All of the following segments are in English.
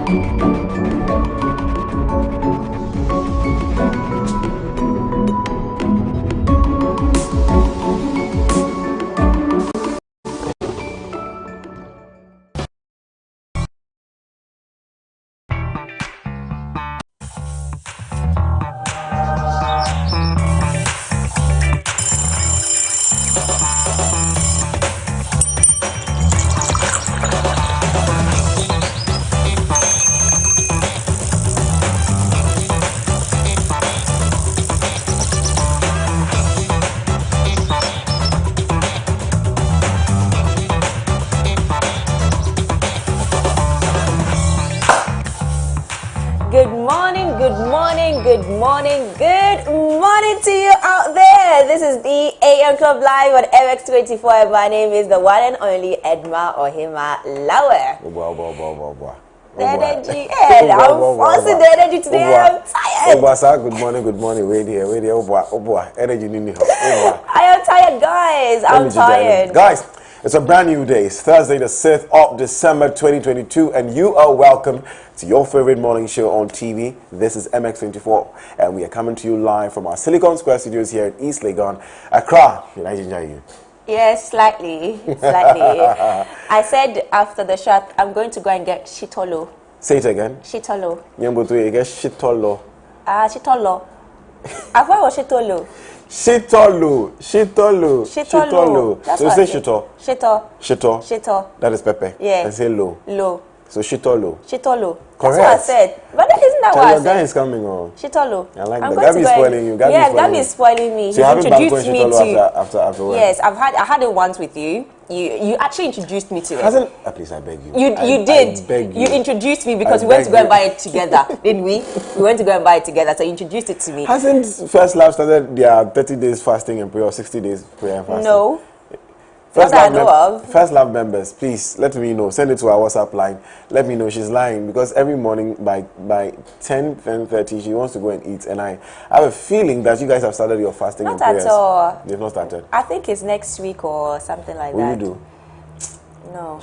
Good morning to you out there. This is the AM Club Live on MX24. My name is the one and only Edma Ohima Lawe. The energy, I'm forcing the energy today. I'm tired. Good morning. Wait here. Energy. I am tired, guys. I'm tired. Guys, it's a brand new day. It's Thursday, the 6th of December 2022, and you are welcome to your favorite morning show on TV. This is MX24, and we are coming to you live from our Silicon Square studios here in East Legon, Accra. Yes, slightly. I said after the shot, I'm going to go and get shitolo. Say it again. Shitolo. Nyambo to get shitolo. Shitolo. I thought it was shitolo. Shitolo. That's so say shito. Shito. That is pepper. Yeah. And say low. Low. So shitolo. That's what I said. But isn't that what I said? Your guy is coming on. Shitolo. I like that. Gabby is spoiling you. Gabby is spoiling me. So you introduced me to after work. Yes, I had it once with you. You actually introduced me to it. Please, I beg you. You did. I beg you. You introduced me because we went to go and buy it together, didn't we? We went to go and buy it together, so you introduced it to me. Hasn't First Love started their 30 days fasting and prayer or 60 days prayer and fasting? No. First Love members, please let me know. Send it to our WhatsApp line. Let me know she's lying, because every morning by 10:30 she wants to go and eat, and I have a feeling that you guys have started your fasting and prayers. Not at all. They've not started. I think it's next week or something like that. Will you do? No.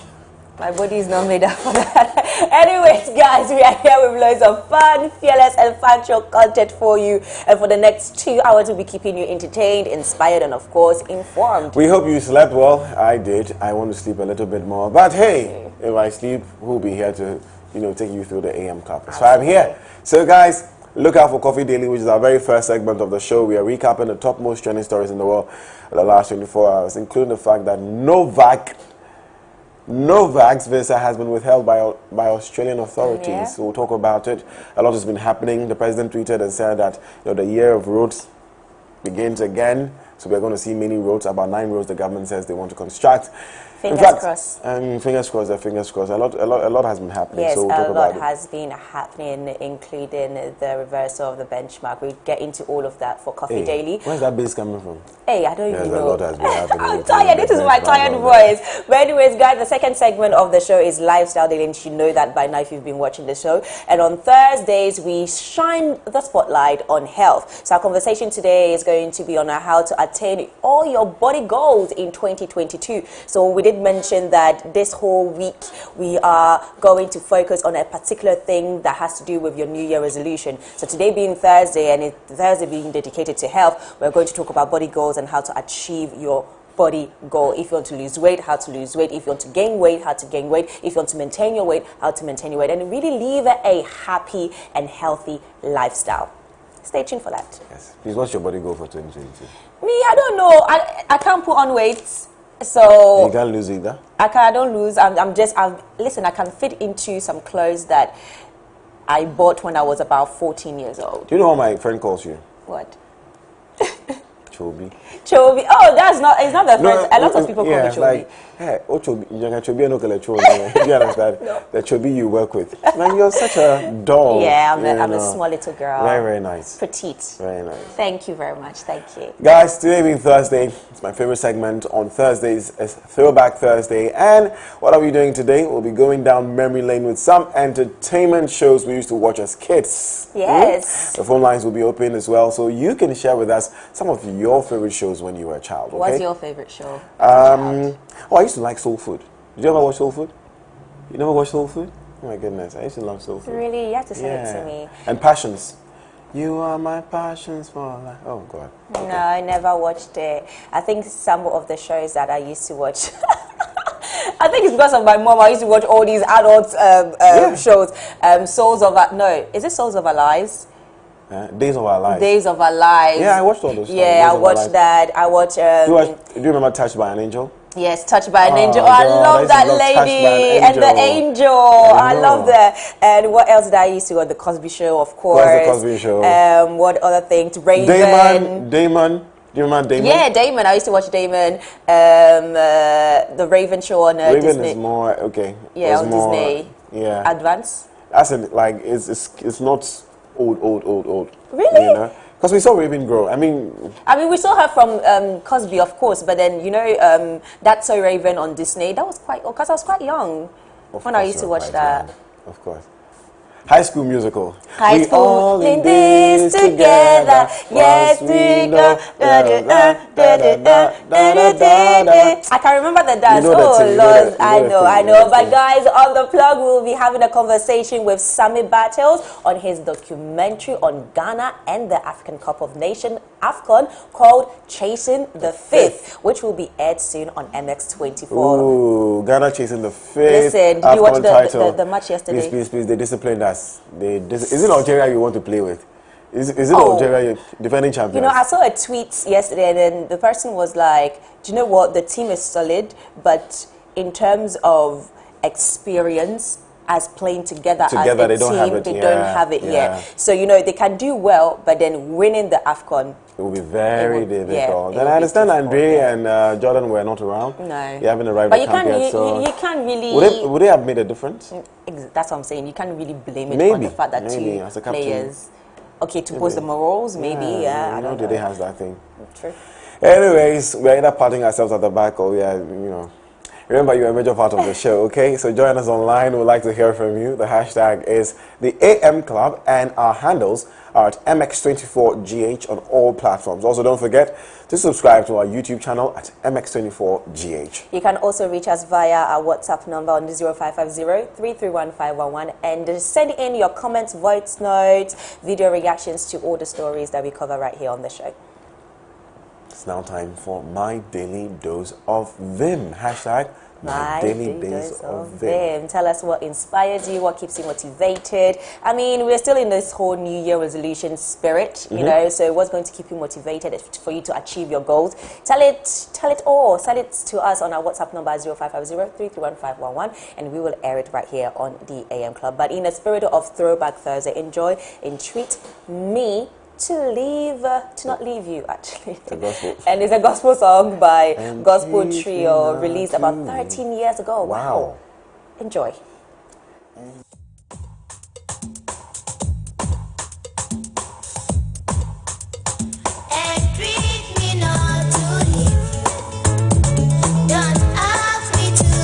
My body is not made up for that. Anyways, guys, we are here with loads of fun, fearless, and factual content for you. And for the next 2 hours, we'll be keeping you entertained, inspired, and of course, informed. We hope you slept well. I did. I want to sleep a little bit more. But hey, if I sleep, we'll be here to, take you through the AM Cup. So I'm here. So guys, look out for Coffee Daily, which is our very first segment of the show. We are recapping the topmost trending stories in the world in the last 24 hours, including the fact that Novak's visa has been withheld by Australian authorities. Yeah. So we'll talk about it. A lot has been happening. The president tweeted and said that the year of roads begins again. So we're going to see many roads, about 9 roads the government says they want to construct. Fingers crossed. Fingers crossed. A lot has been happening. Yes, so we'll talk a lot about has been happening, including the reversal of the benchmark. We'll get into all of that for Coffee Daily. Where's that base coming from? Hey, I don't even know. A lot has been happening. I'm tired. This is my tired voice. But anyways, guys, the second segment of the show is Lifestyle Daily, and you know that by now if you've been watching the show. And on Thursdays, we shine the spotlight on health. So our conversation today is going to be on how to attain all your body goals in 2022. So we did mention that this whole week we are going to focus on a particular thing that has to do with your New Year resolution. So today being Thursday, and Thursday being dedicated to health, we're going to talk about body goals and how to achieve your body goal. If you want to lose weight, how to lose weight. If you want to gain weight, how to gain weight. If you want to maintain your weight, how to maintain your weight. And really live a happy and healthy lifestyle. Stay tuned for that. Yes. Please, what's your body goal for 2022? Me, I don't know. I can't put on weight. So you can't lose either. I don't lose. Listen, I can fit into some clothes that I bought when I was about 14 years old. Do you know what my friend calls you? What? Chobi. Chobi. Oh, it's not the friend. A lot of people call me Chobi. Like, hey, oh Chobi, you understand? No. The Chobi you work with. Man, you're such a doll. Yeah, I'm a small little girl. Very, very nice. Petite. Very nice. Thank you very much. Thank you. Guys, today being Thursday, it's my favorite segment on Thursdays. It's Throwback Thursday. And what are we doing today? We'll be going down memory lane with some entertainment shows we used to watch as kids. Yes. The phone lines will be open as well, so you can share with us some of your favorite shows when you were a child. Okay? What's your favorite show? I used to like Soul Food. Did you ever watch Soul Food? You never watched Soul Food? Oh my goodness, I used to love soul food. Really? You have to send it to me. And Passions. You are my passions for life. Oh God. Okay. No, I never watched it. I think some of the shows that I used to watch. I think it's because of my mom. I used to watch all these adult shows. Souls of Our... No, is it Souls of Our Lives? Days of Our Lives. Days of Our Lives. Yeah, I watched all those shows. Yeah, I watched that. I watched... do you remember Touched by an Angel? Yes, Touched by an Angel. God, I love that love lady. And the angel. I love that. And what else did I used to watch? The Cosby Show, of course. The Cosby Show. What other things? Raven. Damon. Do you remember Damon? Yeah, Damon. I used to watch Damon. The Raven Show on Raven Disney. is more, okay. Yeah, on more, Disney. Yeah. Advance. That's it. Like, it's not old. Really? You know? Because we saw Raven grow. I mean, we saw her from Cosby, of course, but then, you know, That's So Raven on Disney, that was quite, because I was quite young when I used to watch that. Young. Of course. High School Musical. High School, all in this together. Yes, we go. I can remember the dance. You know Oh, Lord, I know. You But guys, on the plug, we'll be having a conversation with Sammy Battles on his documentary on Ghana and the African Cup of Nations, AFCON, called Chasing the Fifth, which will be aired soon on MX24. Ooh, Ghana Chasing the Fifth. Listen, did you watch the match yesterday? Please, they disciplined us. Is it Algeria you want to play with? Is it Algeria, defending champions? You know, I saw a tweet yesterday, and then the person was like, do you know what? The team is solid, but in terms of experience as playing together as a they team, don't have it yet. So, you know, they can do well, but then winning the AFCON, it will be very difficult. Yeah, and I understand Andre and Jordan were not around. No. You're having a rival but you champion. You can't really... Would they have made a difference? That's what I'm saying. You can't really blame it on the fact that two players... Okay, to boost the morals, maybe, I don't know. They has that thing. True. Anyways, we're either patting ourselves at the back or we are, you know... Remember, you're a major part of the show, okay? So join us online. We'd like to hear from you. The hashtag is the AM Club, and our handles are at MX24GH on all platforms. Also, don't forget to subscribe to our YouTube channel at MX24GH. You can also reach us via our WhatsApp number on 0550-331-511 and send in your comments, voice notes, video reactions to all the stories that we cover right here on the show. It's now time for My Daily Dose of Vim. Hashtag My Daily Dose of Vim. Tell us what inspires you, what keeps you motivated. I mean, we're still in this whole New Year resolution spirit, you know, so what's going to keep you motivated for you to achieve your goals? Tell it all. Send it to us on our WhatsApp number 0550-331-511, and we will air it right here on the AM Club. But in the spirit of Throwback Thursday, enjoy and treat me to not leave you, actually. And it's a gospel song by Gospel Trio, released about 13 years ago. Wow. Enjoy.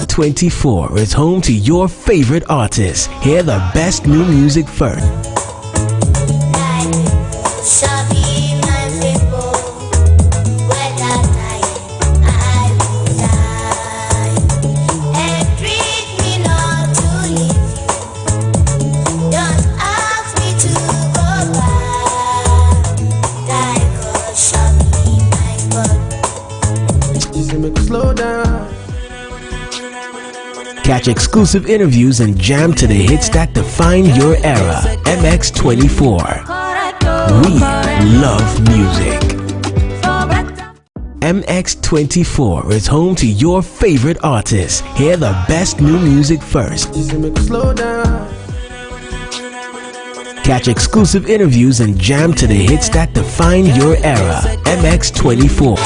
.24 is home to your favorite artists. Hear the best new music first. Catch exclusive interviews and jam to the hits that define your era. MX24. We love music. MX24 is home to your favorite artists. Hear the best new music first. Catch exclusive interviews and jam to the hits that define your era. MX24.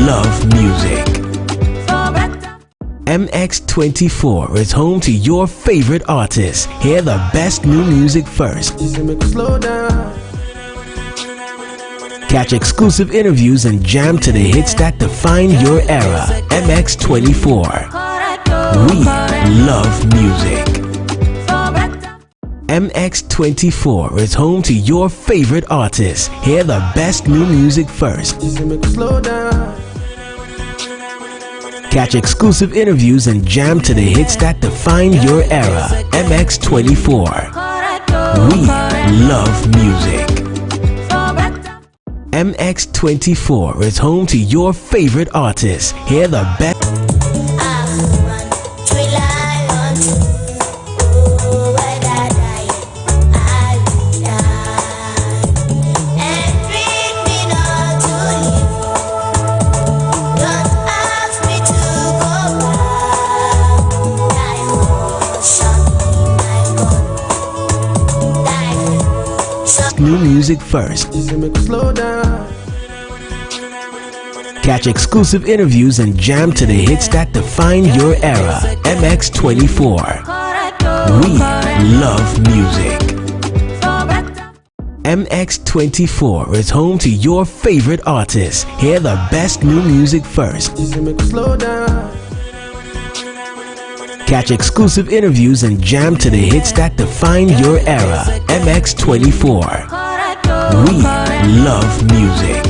Love music. MX24 is home to your favorite artists. Hear the best new music first. Catch exclusive interviews and jam to the hits that define your era. MX24. We love music. MX24 is home to your favorite artists. Hear the best new music first. Catch exclusive interviews and jam to the hits that define your era. MX24. We love music. MX24 is home to your favorite artists. Hear the best. New music first. Catch exclusive interviews and jam to the hits that define your era. MX24. We love music. MX24 is home to your favorite artists. Hear the best new music first. Catch exclusive interviews and jam to the hits that define your era. MX24. We love music.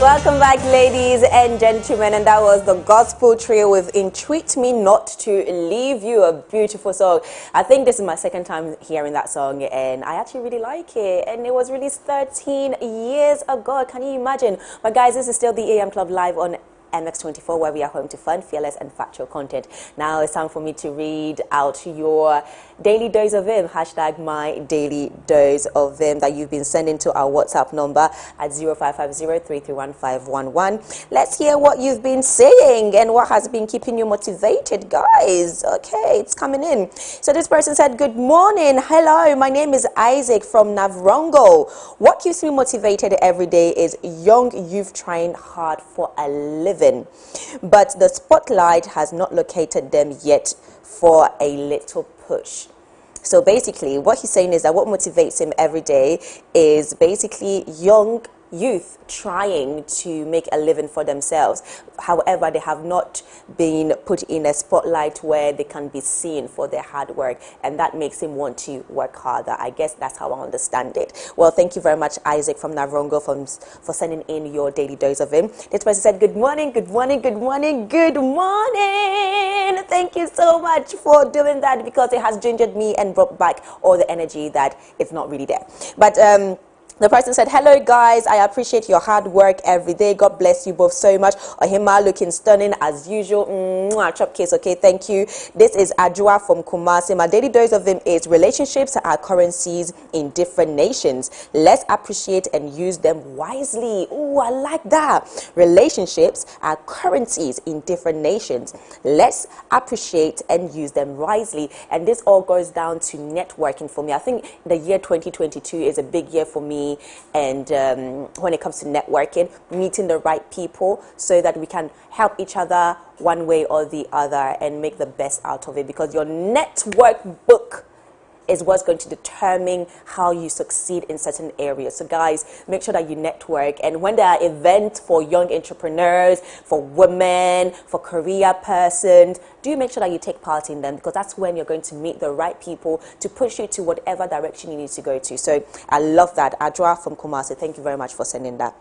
Welcome back, ladies and gentlemen, and that was the gospel trio with Entreat Me Not to Leave You, a beautiful song. I think this is my second time hearing that song, and I actually really like it, and it was released 13 years ago. Can you imagine? But guys, this is still the AM Club live on MX24, where we are home to fun, fearless and factual content. Now it's time for me to read out your daily dose of Vim, hashtag my daily dose of Vim, that you've been sending to our WhatsApp number at 0550-331-511. Let's hear what you've been saying and what has been keeping you motivated, guys. Okay, it's coming in. So this person said, good morning. Hello, my name is Isaac from Navrongo. What keeps me motivated every day is young youth trying hard for a living, but the spotlight has not located them yet for a little push. So basically what he's saying is that what motivates him every day is basically young youth trying to make a living for themselves. However, they have not been put in a spotlight where they can be seen for their hard work, and that makes him want to work harder. I guess that's how I understand it. Well, thank you very much, Isaac from Navrongo, for sending in your daily dose of him. This person said, good morning, good morning, good morning, good morning. Thank you so much for doing that, because it has gingered me and brought back all the energy that is not really there. But the person said, hello guys, I appreciate your hard work every day. God bless you both so much. Ohima looking stunning as usual. Chop case, okay, thank you. This is Ajua from Kumasi. My daily dose of them is relationships are currencies in different nations. Let's appreciate and use them wisely. Oh, I like that. Relationships are currencies in different nations. Let's appreciate and use them wisely. And this all goes down to networking for me. I think the year 2022 is a big year for me. And when it comes to networking, meeting the right people so that we can help each other one way or the other and make the best out of it, because your network book is what's going to determine how you succeed in certain areas. So guys, make sure that you network. And when there are events for young entrepreneurs, for women, for career persons, do make sure that you take part in them, because that's when you're going to meet the right people to push you to whatever direction you need to go to. So I love that. Adra from Kumasi, thank you very much for sending that.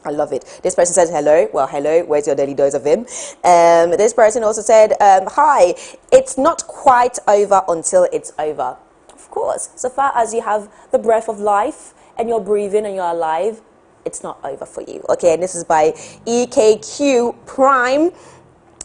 I love it. This person says, hello. Well, hello. Where's your daily dose of him? This person also said, hi. It's not quite over until it's over. Of course. So far as you have the breath of life and you're breathing and you're alive, it's not over for you. Okay, and this is by EKQ Prime.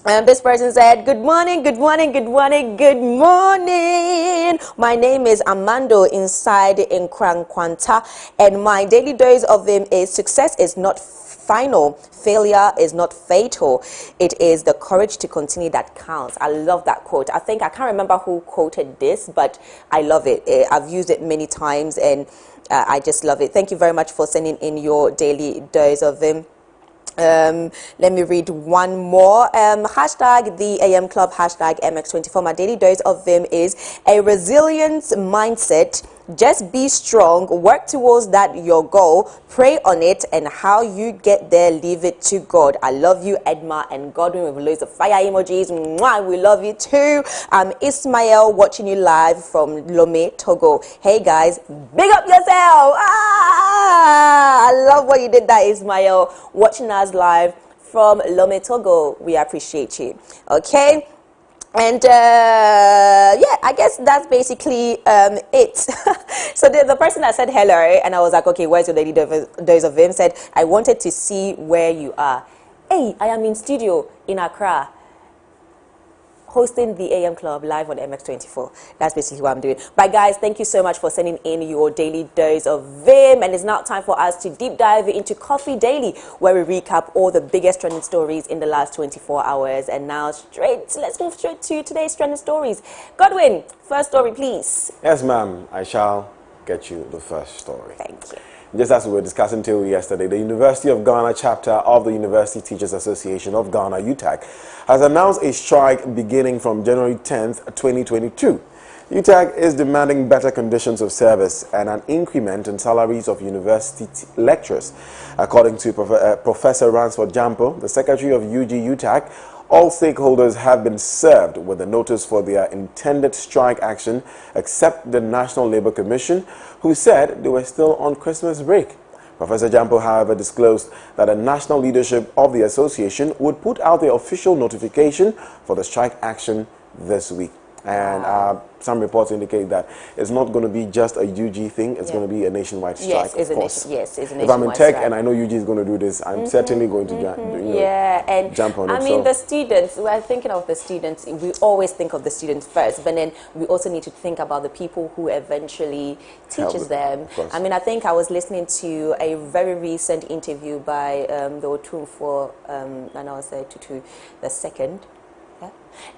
And this person said, good morning, good morning, good morning, good morning. My name is Amando inside in Kwanta, and my daily dose of him is success is not final, failure is not fatal. It is the courage to continue that counts. I love that quote. I think I can't remember who quoted this, but I love it. I've used it many times, and I just love it. Thank you very much for sending in your daily dose of him. Let me read one more. Hashtag the AM Club, hashtag MX24. My daily dose of Vim is a resilience mindset. Just be strong, work towards that your goal, pray on it, and how you get there, leave it to God. I love you, Edma and Godwin, with loads of fire emojis. Mwah, we love you too. I'm Ismael, watching you live from Lomé, Togo. Hey guys, big up yourself. I love what you did there, Ismael, watching us live from Lomé, Togo. We appreciate you. Okay. And yeah, I guess that's basically it. So the person that said hello, and I was like, okay, where's your daily dose of Vim, said, I wanted to see where you are. Hey, I am in studio in Accra, hosting the AM Club live on MX24. That's basically what I'm doing. But guys, thank you so much for sending in your daily dose of Vim. And it's now time for us to deep dive into Coffee Daily, where we recap all the biggest trending stories in the last 24 hours. And now let's move straight to today's trending stories. Godwin, first story, please. Yes, ma'am. I shall get you the first story. Thank you. Just as we were discussing till yesterday, the University of Ghana chapter of the University Teachers Association of Ghana, UTAG, has announced a strike beginning from January 10th, 2022. UTAG is demanding better conditions of service and an increment in salaries of university lecturers. According to Professor Ransford Jampo, the Secretary of UTAG, all stakeholders have been served with a notice for their intended strike action, except the National Labour Commission, who said they were still on Christmas break. Professor Jampo, however, disclosed that the national leadership of the association would put out the official notification for the strike action this week. And some reports indicate that it's not going to be just a UG thing, it's going to be a nationwide strike, of course. Yes, it's a nationwide If I'm in tech strike. and I know UG is going to do this, I'm certainly going to jump on it. I mean, the students, we're thinking of the students, we always think of the students first, but then we also need to think about the people who eventually teaches them. I mean, I think I was listening to a very recent interview by the Otum for, and I was there to the second.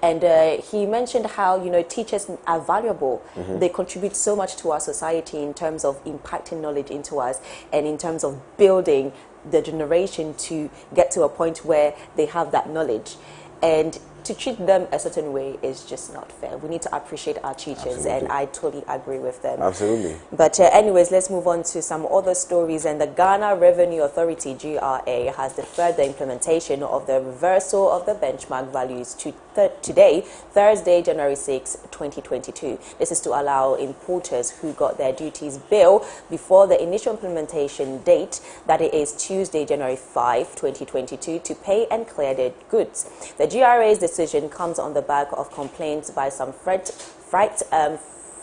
And he mentioned how, teachers are valuable. They contribute so much to our society in terms of impacting knowledge into us and in terms of building the generation to get to a point where they have that knowledge. And to treat them a certain way is just not fair. We need to appreciate our teachers, and I totally agree with them. Absolutely. But anyways, let's move on to some other stories. And the Ghana Revenue Authority, GRA, has deferred the implementation of the reversal of the benchmark values to today, Thursday, January 6, 2022. This is to allow importers who got their duties bill before the initial implementation date, that it is Tuesday, January 5, 2022, to pay and clear their goods. The GRA's decision comes on the back of complaints by some freight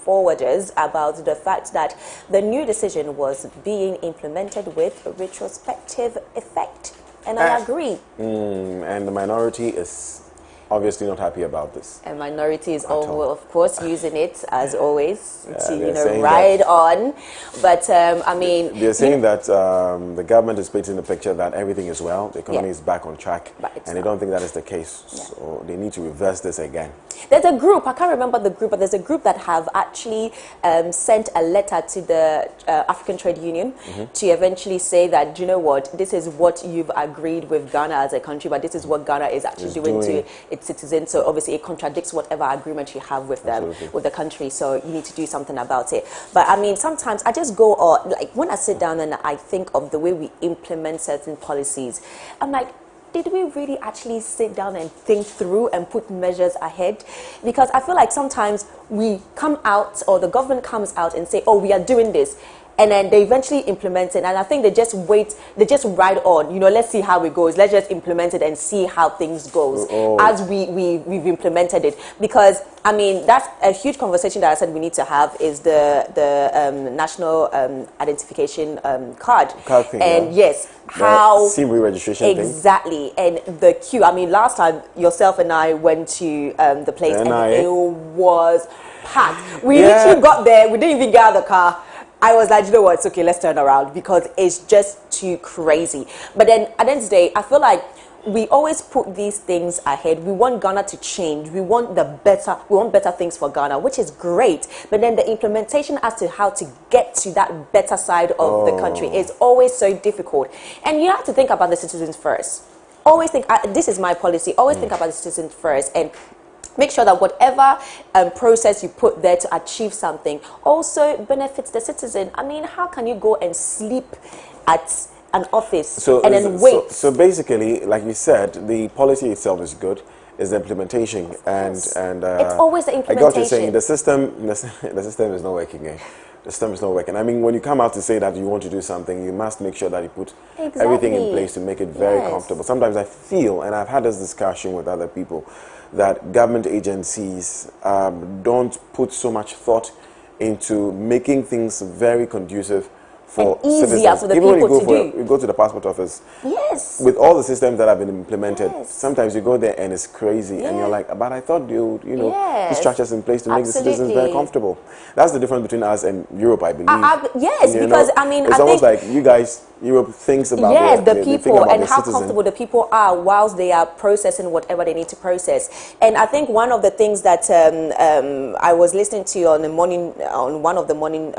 forwarders about the fact that the new decision was being implemented with retrospective effect. And I agree. And the minority is obviously not happy about this. And minority is of course using it as always to ride on. But I mean, they're saying that the government is painting the picture that everything is well, the economy is back on track, and they don't think that is the case. So they need to reverse this again. There's a group, I can't remember the group, but there's a group that have actually sent a letter to the African Trade Union to eventually say that, you know what, this is what you've agreed with Ghana as a country, but this is what Ghana is actually doing to its citizens. So obviously it contradicts whatever agreement you have with them, with the country. So you need to do something about it. But I mean, sometimes I just go, like when I sit down and I think of the way we implement certain policies, I'm like, did we really actually sit down and think through and put measures ahead? Because I feel like sometimes we come out, or the government comes out and say, oh, we are doing this. and then they eventually implement it. And I think they just ride on. You know, let's see how it goes. Let's just implement it and see how things goes as we've implemented it. Because I mean, that's a huge conversation that I said we need to have is the national identification card thing, and yes, how SIM registration exactly thing. And the queue. I mean, last time yourself and I went to the place and it was packed. We literally got there. We didn't even get out of the car. I was like, you know what, it's okay, let's turn around because it's just too crazy. But then at the end of the day, I feel like we always put these things ahead. We want Ghana to change. We want better things for Ghana, which is great. But then the implementation as to how to get to that better side of the country is always so difficult. And you have to think about the citizens first. Always think, this is my policy, always think about the citizens first and make sure that whatever process you put there to achieve something also benefits the citizen. I mean, how can you go and sleep at an office and then wait? So basically, like you said, the policy itself is good. Is the implementation and it's always the implementation. I got what you're saying. The system is not working. The system is not working. I mean, when you come out to say that you want to do something, you must make sure that you put everything in place to make it very comfortable. Sometimes I feel, and I've had this discussion with other people, that government agencies don't put so much thought into making things very conducive for easier for the Even people when to do. you go to the passport office, yes, with all the systems that have been implemented, sometimes you go there and it's crazy, and you're like, but I thought you put structures in place to make the citizens very comfortable. That's the difference between us and Europe, I believe. Yes, because I mean, it's almost like you guys, Europe thinks about the people and how comfortable the people are whilst they are processing whatever they need to process. And I think one of the things that I was listening to on one of the morning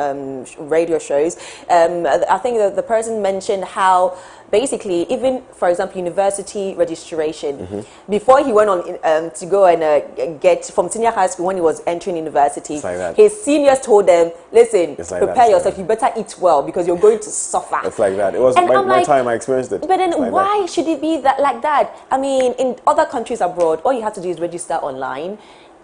radio shows, I think the person mentioned how basically, even for example, university registration, before he went on to go and get from senior high school when he was entering university, his seniors told them, listen, prepare yourself, you better eat well because you're going to suffer. It's like that. It was my time I experienced it. But then why should it be like that? I mean, in other countries abroad, all you have to do is register online,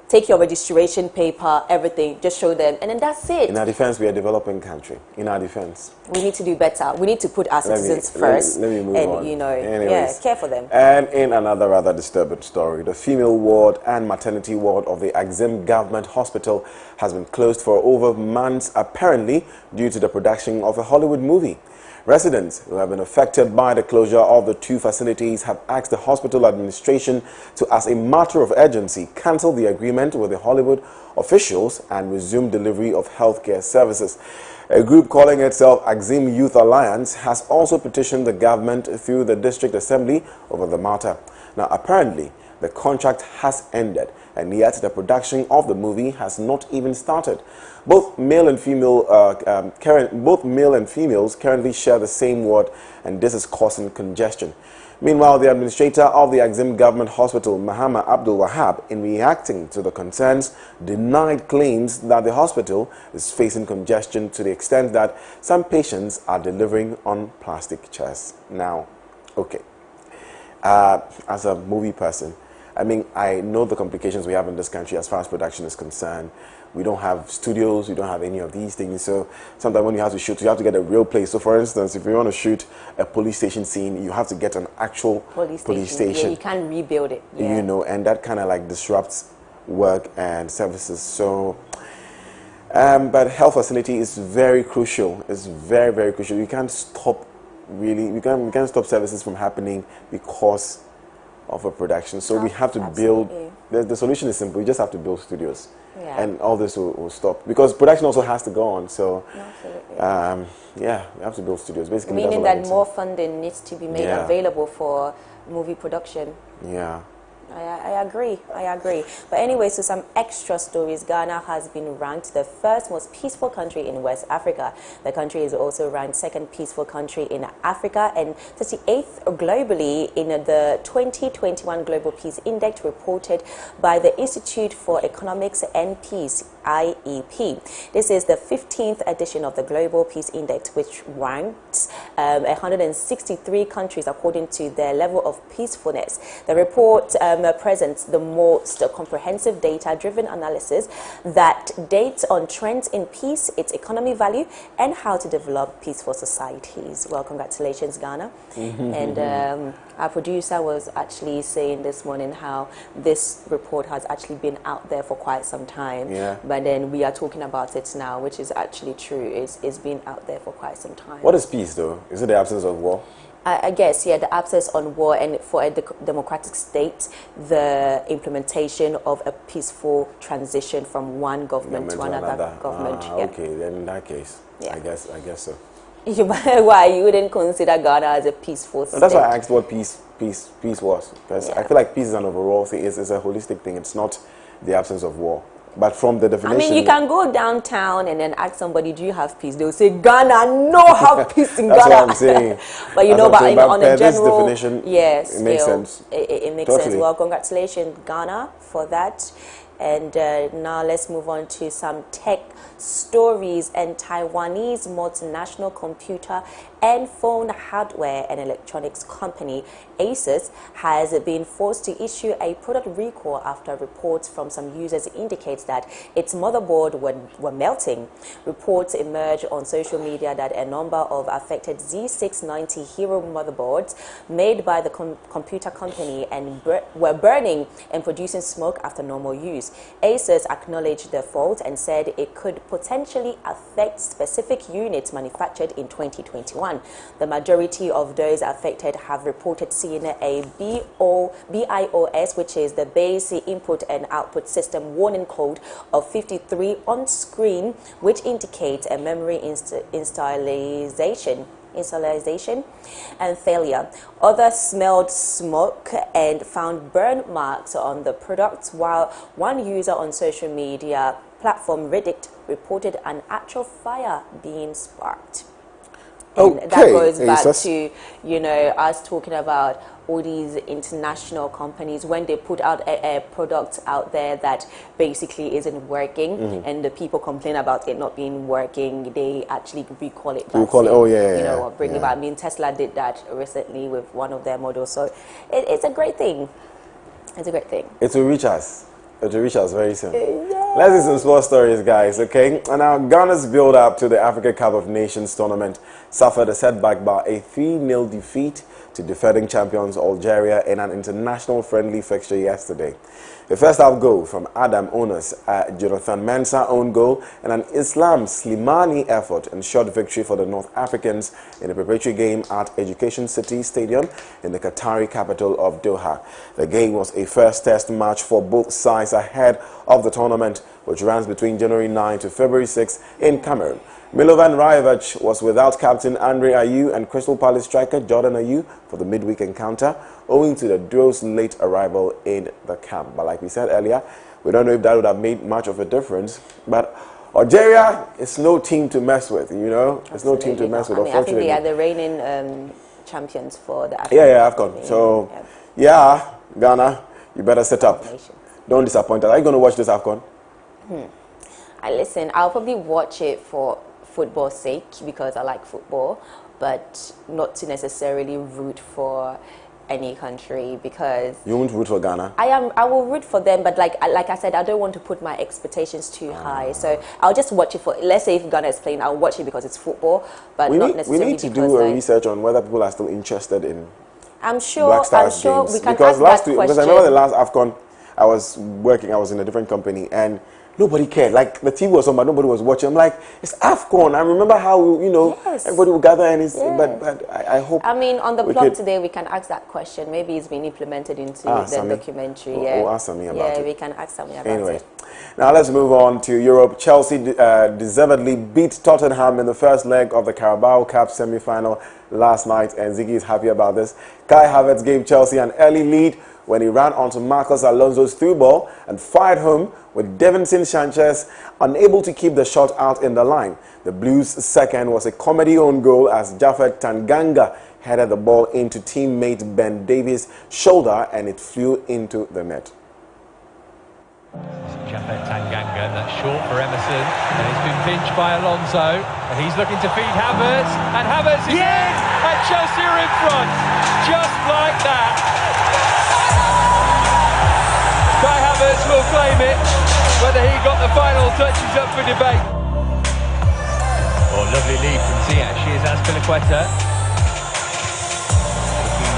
take your registration paper, everything, just show them, and then that's it. In our defense, we are a developing country. In our defense, we need to do better. We need to put our citizens first. Let me move on. You know, Anyways, care for them. And in another rather disturbing story, the female ward and maternity ward of the Axim Government Hospital has been closed for over months, apparently due to the production of a Hollywood movie. Residents who have been affected by the closure of the two facilities have asked the hospital administration to, as a matter of urgency, cancel the agreement with the Hollywood officials and resume delivery of healthcare services. A group calling itself Axim Youth Alliance has also petitioned the government through the district assembly over the matter. Now, apparently, the contract has ended, and yet the production of the movie has not even started. Both male and females currently share the same ward, and this is causing congestion. Meanwhile, the administrator of the Axim Government Hospital, Muhammad Abdul Wahab, in reacting to the concerns, denied claims that the hospital is facing congestion to the extent that some patients are delivering on plastic chairs. Now, okay, as a movie person, I mean, I know the complications we have in this country as far as production is concerned. We don't have studios, we don't have any of these things. So sometimes when you have to shoot, you have to get a real place. So for instance, if you want to shoot a police station scene, you have to get an actual police station. Yeah, you can't rebuild it. Yeah. You know, and that kind of like disrupts work and services. So, but health facility is very crucial. It's very, very crucial. You can't stop we can't stop services from happening because of a production. So we have to build. The solution is simple. We just have to build studios. Yeah. And all this will stop because production also has to go on. So, yeah, we have to build studios. Basically, meaning that more funding needs to be made available for movie production. Yeah. I agree. But anyway, so some extra stories. Ghana has been ranked the first most peaceful country in West Africa. The country is also ranked second peaceful country in Africa and 38th globally in the 2021 Global Peace Index reported by the Institute for Economics and Peace. IEP. This is the 15th edition of the Global Peace Index, which ranks 163 countries according to their level of peacefulness. The report presents the most comprehensive data-driven analysis that dates on trends in peace, its economy value, and how to develop peaceful societies. Well, congratulations, Ghana. And our producer was actually saying this morning how this report has actually been out there for quite some time. Yeah. But then we are talking about it now, which is actually true. It's been out there for quite some time. What is peace, though? Is it the absence of war? I guess, yeah, the absence on war, and for a democratic state, the implementation of a peaceful transition from one government to another government. Ah, yeah. Okay, then in that case, Yeah. I guess so. Why you wouldn't consider Ghana as a peaceful state? That's why I asked what peace was, because Yeah. I feel like peace is an overall thing. It's a holistic thing. It's not the absence of war. But from the definition, I mean, you can go downtown and then ask somebody, "Do you have peace?" They'll say, "Ghana, no have peace in That's Ghana." what I'm saying. But you That's know, what I'm saying. but on a per this general, definition, yes, it makes sense. It makes Totally. sense. Well, congratulations, Ghana, for that. And now let's move on to some tech stories. And Taiwanese multinational computer and phone hardware and electronics company Asus has been forced to issue a product recall after reports from some users indicates that its motherboard were melting. Reports emerged on social media that a number of affected Z690 Hero motherboards made by the computer company and were burning and producing smoke after normal use. Asus acknowledged the fault and said it could potentially affect specific units manufactured in 2021. The majority of those affected have reported seeing a BIOS, which is the basic input and output system warning code of 53 on screen, which indicates a memory installation and failure. Others smelled smoke and found burn marks on the products, while one user on social media platform Reddit reported an actual fire being sparked. And that goes back to, you know, us talking about all these international companies when they put out a product out there that basically isn't working, and the people complain about it not being working, they actually recall it. You call it, you know, or bring it back. I mean, Tesla did that recently with one of their models, so it's a great thing. It's a great thing. It will reach us. It will reach us very soon. Let's see some sports stories, guys, okay? And now, Ghana's build-up to the Africa Cup of Nations tournament suffered a setback by a 3-0 defeat to defending champions Algeria in an international friendly fixture yesterday. The first half goal from Adam Onas, Jonathan Mensah own goal, and an Islam Slimani effort ensured victory for the North Africans in the preparatory game at Education City Stadium in the Qatari capital of Doha. The game was a first test match for both sides ahead of the tournament, which runs between January 9 to February 6 in Cameroon. Milovan Rajevic was without captain Andre Ayew and Crystal Palace striker Jordan Ayew for the midweek encounter, owing to the duo's late arrival in the camp. But like we said earlier, we don't know if that would have made much of a difference. But Algeria is no team to mess with, you know? It's no team to mess with, unfortunately. I think they are the reigning champions for the AFCON. Yeah, AFCON. So, yeah, Ghana, you better set up. Don't disappoint us. Are you going to watch this AFCON? Listen, I'll probably watch it for football's sake because I like football, but not to necessarily root for any country because you won't root for Ghana. I will root for them, but like I said, I don't want to put my expectations too high. So I'll just watch it for. Let's say if Ghana is playing, I'll watch it because it's football, but not necessarily. We need to do a research on whether people are still interested in. I'm sure Black Stars games. we can because ask that question. Because I remember the last AFCON, I was in a different company and nobody cared. Like, the TV was on, but nobody was watching. I'm like, it's AFCON. I remember how, you know, everybody would gather and but I hope. I mean, on the blog today, we can ask that question. Maybe it's been implemented into the documentary. We'll ask Sammy about it. Yeah, we can ask Sammy about it. Now let's move on to Europe. Chelsea deservedly beat Tottenham in the first leg of the Carabao Cup semi-final last night, and Ziggy is happy about this. Kai Havertz gave Chelsea an early lead when he ran onto Marcos Alonso's through ball and fired home, with Davinson Sanchez unable to keep the shot out in the line. The Blues' second was a comedy own goal as Japhet Tanganga headed the ball into teammate Ben Davies' shoulder and it flew into the net. Japhet Tanganga, that's short for Emerson, and it's been pinched by Alonso, and he's looking to feed Havertz, and Havertz is in, and Chelsea are in front, just like that. Kai Havertz will claim it, whether he got the final touch is up for debate. Oh, lovely lead from Ziyech, here's Azpilicueta. Looking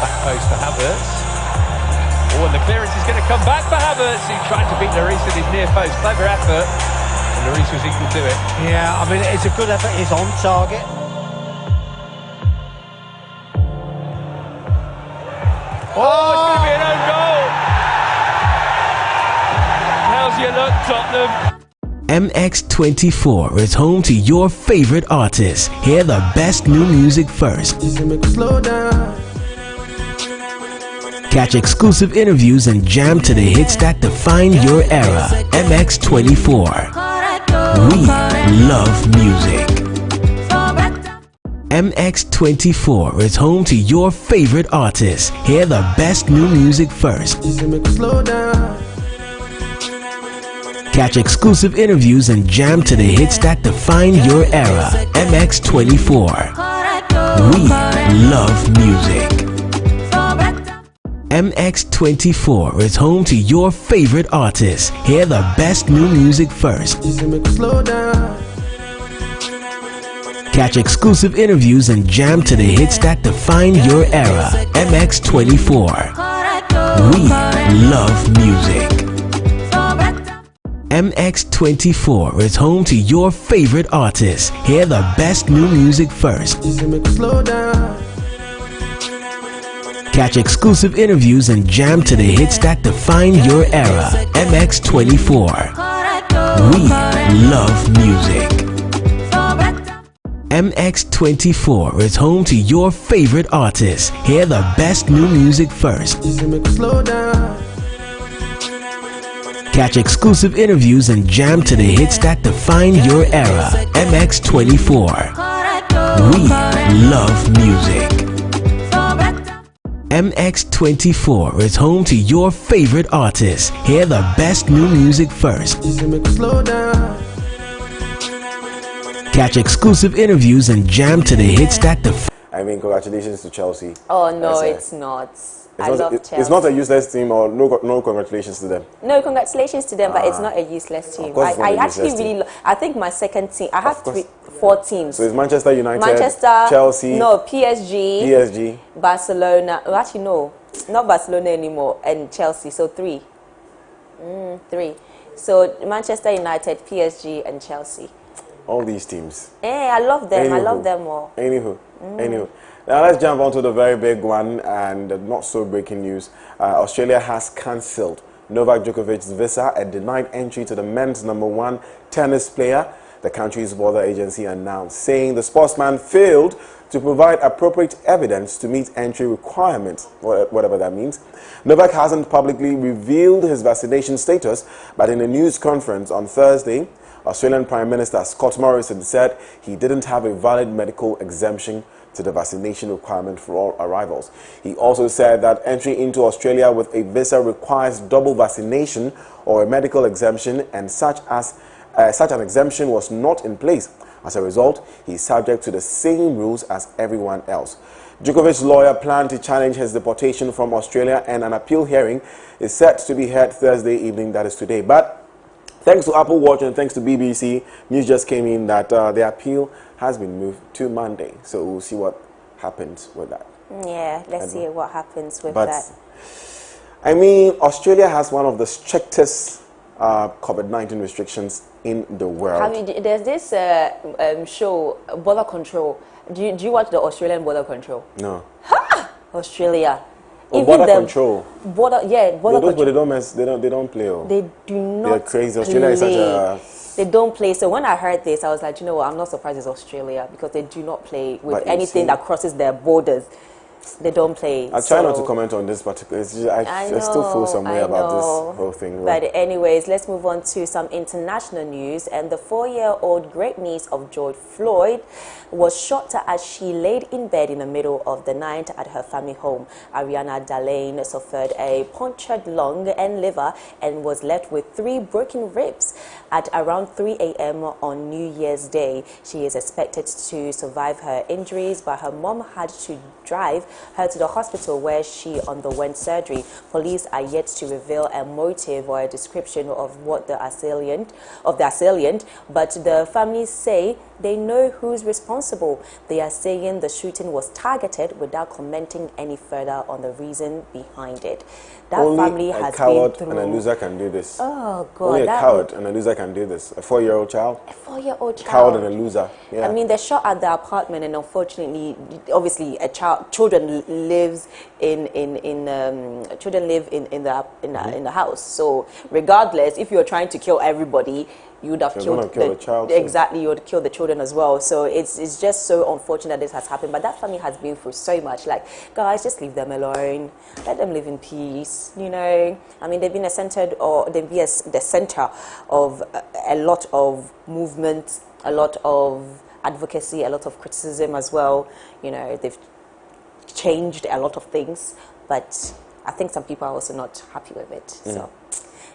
back post for Havertz. Oh, and the clearance is going to come back for Havertz. He tried to beat Lloris at his near post. Clever effort. And Lloris was equal to it. Yeah, I mean, it's a good effort. He's on target. Oh, it's going to be an own goal. How's your luck, Tottenham? MX24 is home to your favorite artists. Hear the best new music first. Catch exclusive interviews and jam to the hits that define your era. MX24. We love music. MX24 is home to your favorite artists. Hear the best new music first. Catch exclusive interviews and jam to the hits that define your era. MX24. We love music. MX24 is home to your favorite artists. Hear the best new music first. Catch exclusive interviews and jam to the hits that define your era. MX24. We love music. MX24 is home to your favorite artists. Hear the best new music first. Catch exclusive interviews and jam to the hits that define your era. MX24. We love music. MX24 is home to your favorite artists. Hear the best new music first. Catch exclusive interviews and jam to the hits that define your era. MX24. We love music. MX24 is home to your favorite artists. Hear the best new music first. Catch exclusive interviews and jam to the hits that define. I mean, congratulations to Chelsea. Oh no, it's not. I love Chelsea. It's not a useless team, or no congratulations to them. No, congratulations to them, but it's not a useless team. I actually really, I think my second team, I have four teams. So it's Manchester United, Manchester, Chelsea, no, PSG, Barcelona. Well, actually, no, not Barcelona anymore, and Chelsea. So three. So Manchester United, PSG, and Chelsea. All these teams. I love them. I love them all. Anywho. Now let's jump on to the very big one and not so breaking news. Australia has cancelled Novak Djokovic's visa and denied entry to the men's #1 tennis player. The country's border agency announced, saying the sportsman failed to provide appropriate evidence to meet entry requirements, whatever that means. Novak hasn't publicly revealed his vaccination status, but in a news conference on Thursday, Australian Prime Minister Scott Morrison said he didn't have a valid medical exemption to the vaccination requirement for all arrivals. He also said that entry into Australia with a visa requires double vaccination or a medical exemption, and such an exemption was not in place. As a result, he is subject to the same rules as everyone else. Djokovic's lawyer planned to challenge his deportation from Australia, and an appeal hearing is set to be held Thursday evening, that is today. But thanks to Apple Watch and thanks to BBC, news just came in that the appeal has been moved to Monday. So we'll see what happens with that. Yeah, let's see what happens with that. I mean, Australia has one of the strictest COVID-19 restrictions in the world. There's this show, Border Control. Do you watch the Australian Border Control? No. Ha! Australia. Oh, border control. Border control. But they don't play. Oh. They do not. They're crazy. Australia is such a. They don't play. So when I heard this, I was like, you know what? I'm not surprised it's Australia, because they do not play with anything that crosses their borders. They don't play. I try not to comment on this particular. It's just, I still feel some way about this whole thing. But anyways, let's move on to some international news. And the 4-year-old great niece of George Floyd was shot as she laid in bed in the middle of the night at her family home. Ariana Dalane suffered a punctured lung and liver and was left with 3 broken ribs. At around 3 a.m. on New Year's Day, she is expected to survive her injuries, but her mom had to drive her to the hospital where she underwent surgery. Police are yet to reveal a motive or a description of what the assailant, but the families say they know who's responsible. They are saying the shooting was targeted without commenting any further on the reason behind it. That Only family a has coward been through. and a loser can do this. Oh God! Only a coward and a loser can do this. A 4-year-old child. A 4-year-old child. Coward and a loser. Yeah. I mean, they shot at the apartment, and unfortunately, obviously, children live in the house. So, regardless, if you're trying to kill everybody, you would have killed the child. Exactly, you would kill the children as well. So it's just so unfortunate this has happened. But that family has been through so much. Like, guys, just leave them alone. Let them live in peace. You know, I mean, they've been the center of a lot of movement, a lot of advocacy, a lot of criticism as well. You know, they've changed a lot of things, but I think some people are also not happy with it. So.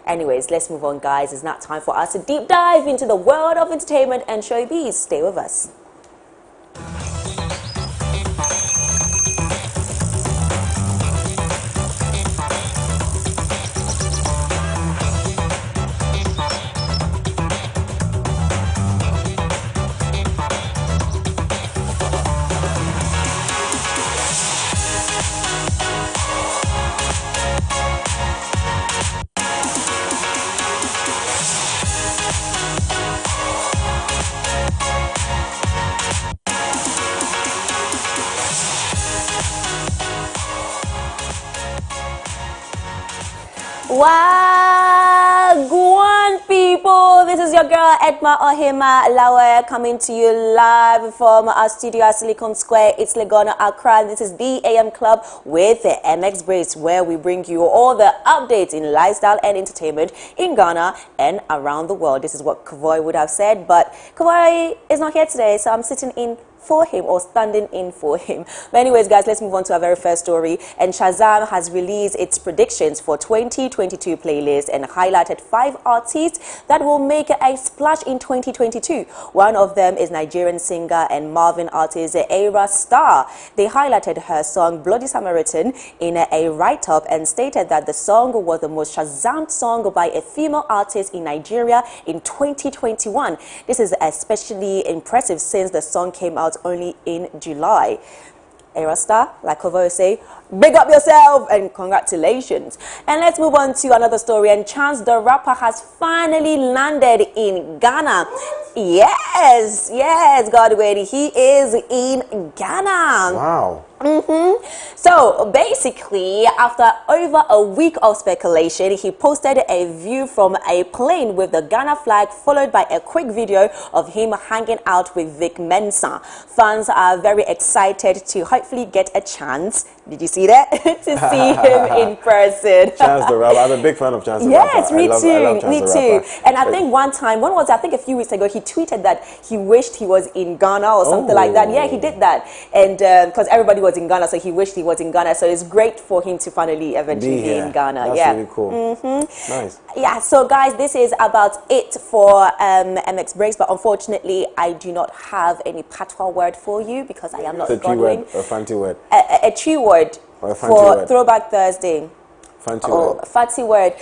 Anyways, let's move on, guys. It's now time for us to deep dive into the world of entertainment and showbiz. Stay with us. Wagwan people, this is your girl Edma Ohima Lawe coming to you live from our studio at Silicon Square. It's Legon, Accra. This is the AM Club with the MX Brace, where we bring you all the updates in lifestyle and entertainment in Ghana and around the world. This is what Kavoy would have said, but Kavoy is not here today, so I'm sitting in for him or standing in for him. But anyways, guys, let's move on to our very first story. And Shazam has released its predictions for 2022 playlist and highlighted 5 artists that will make a splash in 2022. One of them is Nigerian singer and Marvin artist Ayra Starr. They highlighted her song Bloody Samaritan in a write-up and stated that the song was the most Shazam song by a female artist in Nigeria in 2021. This is especially impressive since the song came out only in July. Ayra Starr, like Kovo say, big up yourself and congratulations. And let's move on to another story. And Chance the rapper has finally landed in Ghana. Yes, Godwin, he is in Ghana. Wow. So basically, after over a week of speculation, he posted a view from a plane with the Ghana flag, followed by a quick video of him hanging out with Vic Mensa. Fans are very excited to hopefully get a chance. Did you see that? To see him in person. Chance the rapper. I'm a big fan of Chance the rapper. Yes, me too. And I think one time, when was it? I think a few weeks ago, he tweeted that he wished he was in Ghana or something like that. Yeah, he did that. And because everybody was in Ghana, so he wished he was in Ghana. So it's great for him to finally eventually be in Ghana. That's really cool. Nice. Yeah, so guys, this is about it for MX Breaks, but unfortunately, I do not have any patois word for you because I am not Godwin. A fancy word. A true word or a fancy for word. Throwback Thursday. Fancy word. Fancy word.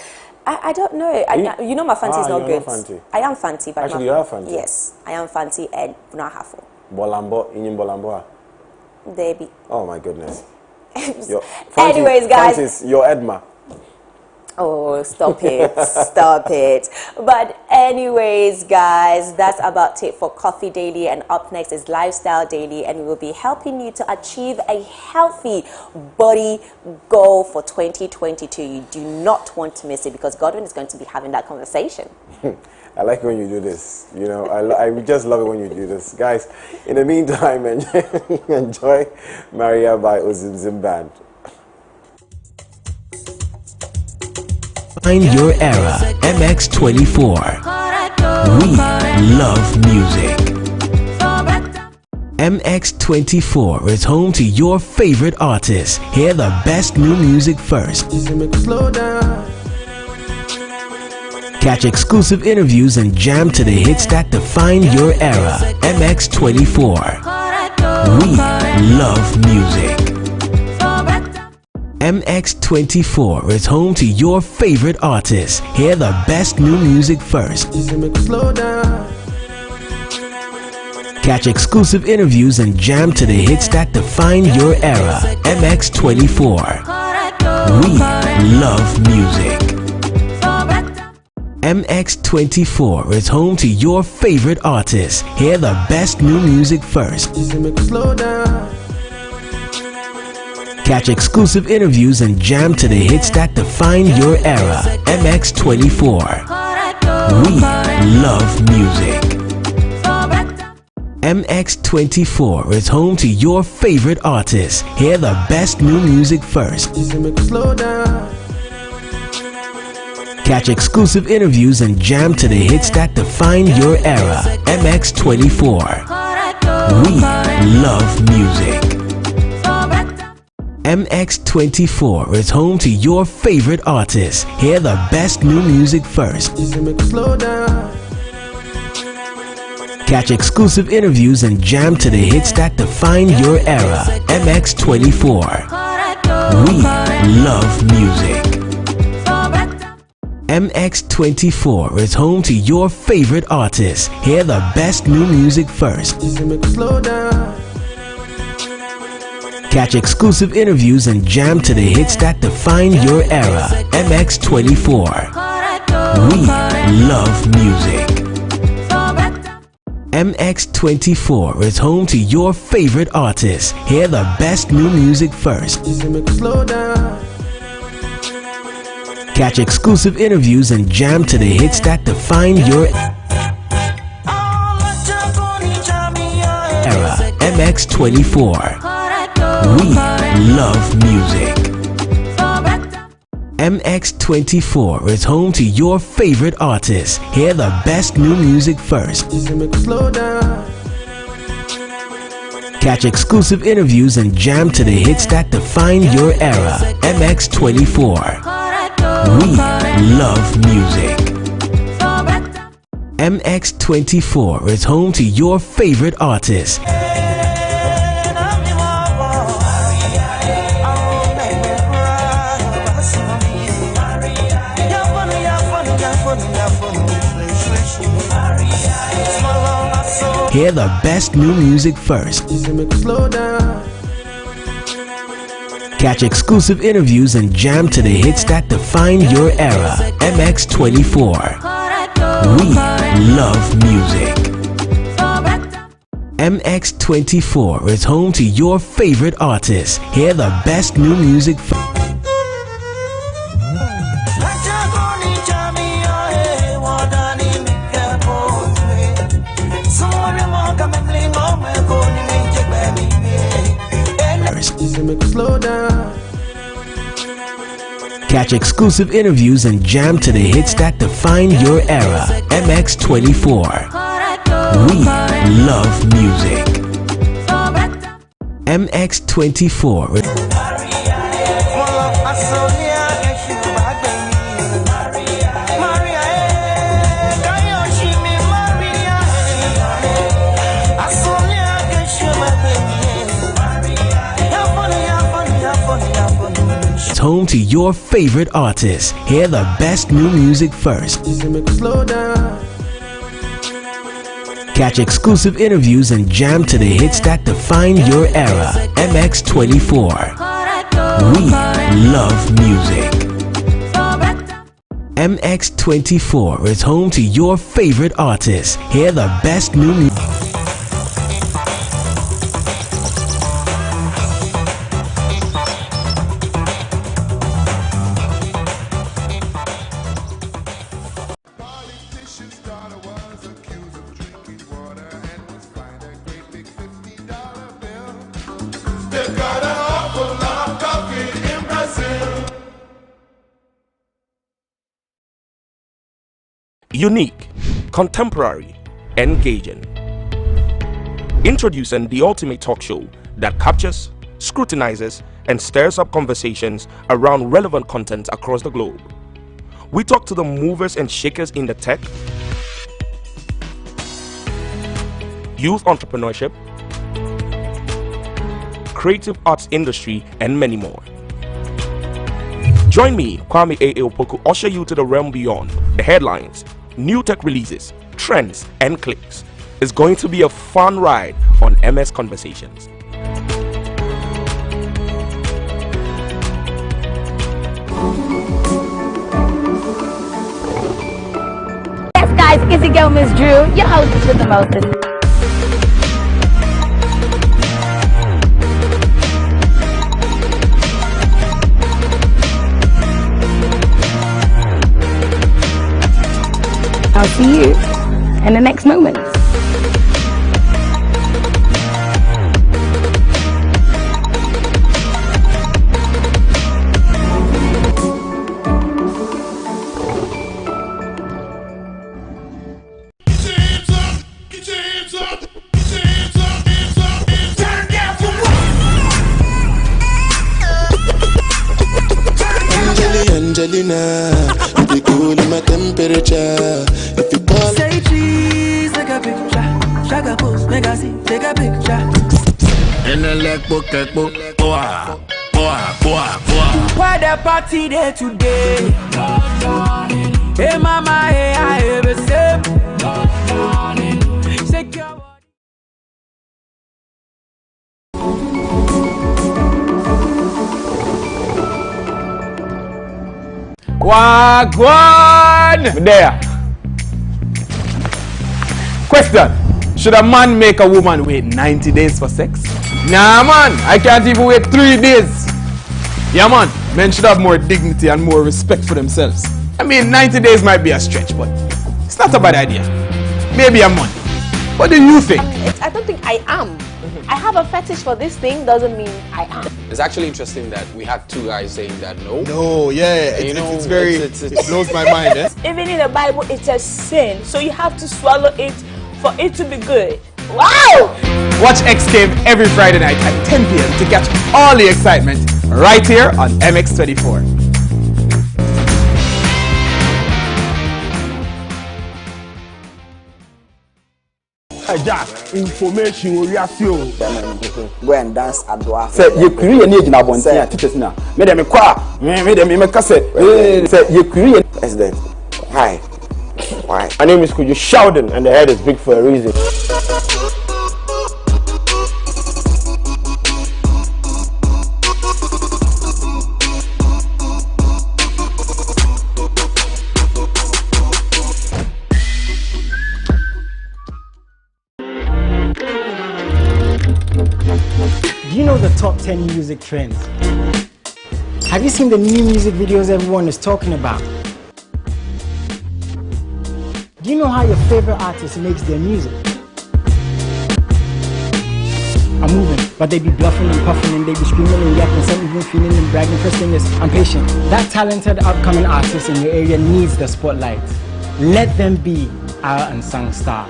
I don't know. You know my fancy is not good. Fancy. I am fancy, but actually you are fancy. Yes, I am fancy and not half. Bolambo, Inyim Bolamboa. Baby. Oh my goodness. Anyways, guys. Fancy, your Edma. Oh, stop it. Stop it. But anyways, guys, that's about it for Coffee Daily. And up next is Lifestyle Daily. And we will be helping you to achieve a healthy body goal for 2022. You do not want to miss it because Godwin is going to be having that conversation. I like when you do this. You know, I just love it when you do this. Guys, in the meantime, enjoy Maria by Ozimzim Band. Find your era, MX24. We love music. MX24 is home to your favorite artists. Hear the best new music first. Catch exclusive interviews and jam to the hits that define your era. MX24. We love music. MX24 is home to your favorite artists. Hear the best new music first. Catch exclusive interviews and jam to the hits that define your era. MX24. We love music. MX24 is home to your favorite artists. Hear the best new music first. Catch exclusive interviews and jam to the hits that define your era. MX24. We love music. MX24 is home to your favorite artists. Hear the best new music first. Catch exclusive interviews and jam to the hits that define your era. MX24. We love music. MX24 is home to your favorite artists. Hear the best new music first. Catch exclusive interviews and jam to the hits that define your era. MX24. We love music. MX24 is home to your favorite artists. Hear the best new music first. Catch exclusive interviews and jam to the hits that define your era. MX24. We love music. MX24 is home to your favorite artists. Hear the best new music first. Catch exclusive interviews and jam to the hits that define your era. MX24. We love music. MX24 is home to your favorite artists. Hear the best new music first. Catch exclusive interviews and jam to the hits that define your era. MX24. We love music. MX24 is home to your favorite artists. Hear the best new music first. Catch exclusive interviews and jam to the hits that define your era. MX24. We love music. MX24 is home to your favorite artists. Hear the best new music first. Catch exclusive interviews and jam to the hits that define your era. MX24. We love music. MX24. Home to your favorite artists. Hear the best new music first. Catch exclusive interviews and jam to the hits that define your era. MX24. We love music. MX24 is home to your favorite artists. Hear the best new music. Unique, contemporary, engaging. Introducing the ultimate talk show that captures, scrutinizes, and stirs up conversations around relevant content across the globe. We talk to the movers and shakers in the tech, youth entrepreneurship, creative arts industry, and many more. Join me, Kwame A. Opoku, usher you to the realm beyond the headlines, new tech releases, trends, and clicks. It's going to be a fun ride on MS Conversations. Yes, guys, it's your girl, Miss Drew, your hostess with the mostest. I'll see you in the next moment. Angelina, you be cool in my temperature. If you call, say cheese, take a picture. Shaka pose, make a see, take a picture. In a leg book, boah, boah, boah, boah. Why the party there today? Hey mama, hey I ever say. Shake your body. Wagwan! There. Question: should a man make a woman wait 90 days for sex? Nah, man. I can't even wait 3 days. Yeah, man. Men should have more dignity and more respect for themselves. I mean, 90 days might be a stretch, but it's not a bad idea. Maybe a month. What do you think? I don't think I am. I have a fetish for this thing doesn't mean I am. It's actually interesting that we had 2 guys saying that no. No, yeah, it's very, it blows my mind. Eh? Even in the Bible, it's a sin, so you have to swallow it for it to be good. Wow! Watch X Game every Friday night at 10 p.m. to catch all the excitement right here on MX24. Information will you Go and dance at Dwarf. say you create any age na bonten ya teachers na me dem kwa me dem me kase say you create President. Hi. Why? my name is Kuju Sheldon and the head is big for a reason. Do you know the top 10 music trends? Have you seen the new music videos everyone is talking about? Do you know how your favorite artist makes their music? I'm moving, but they be bluffing and puffing and they be screaming and yapping, some even feeling and bragging. First thing is, I'm patient. That talented upcoming artist in your area needs the spotlight. Let them be our unsung star.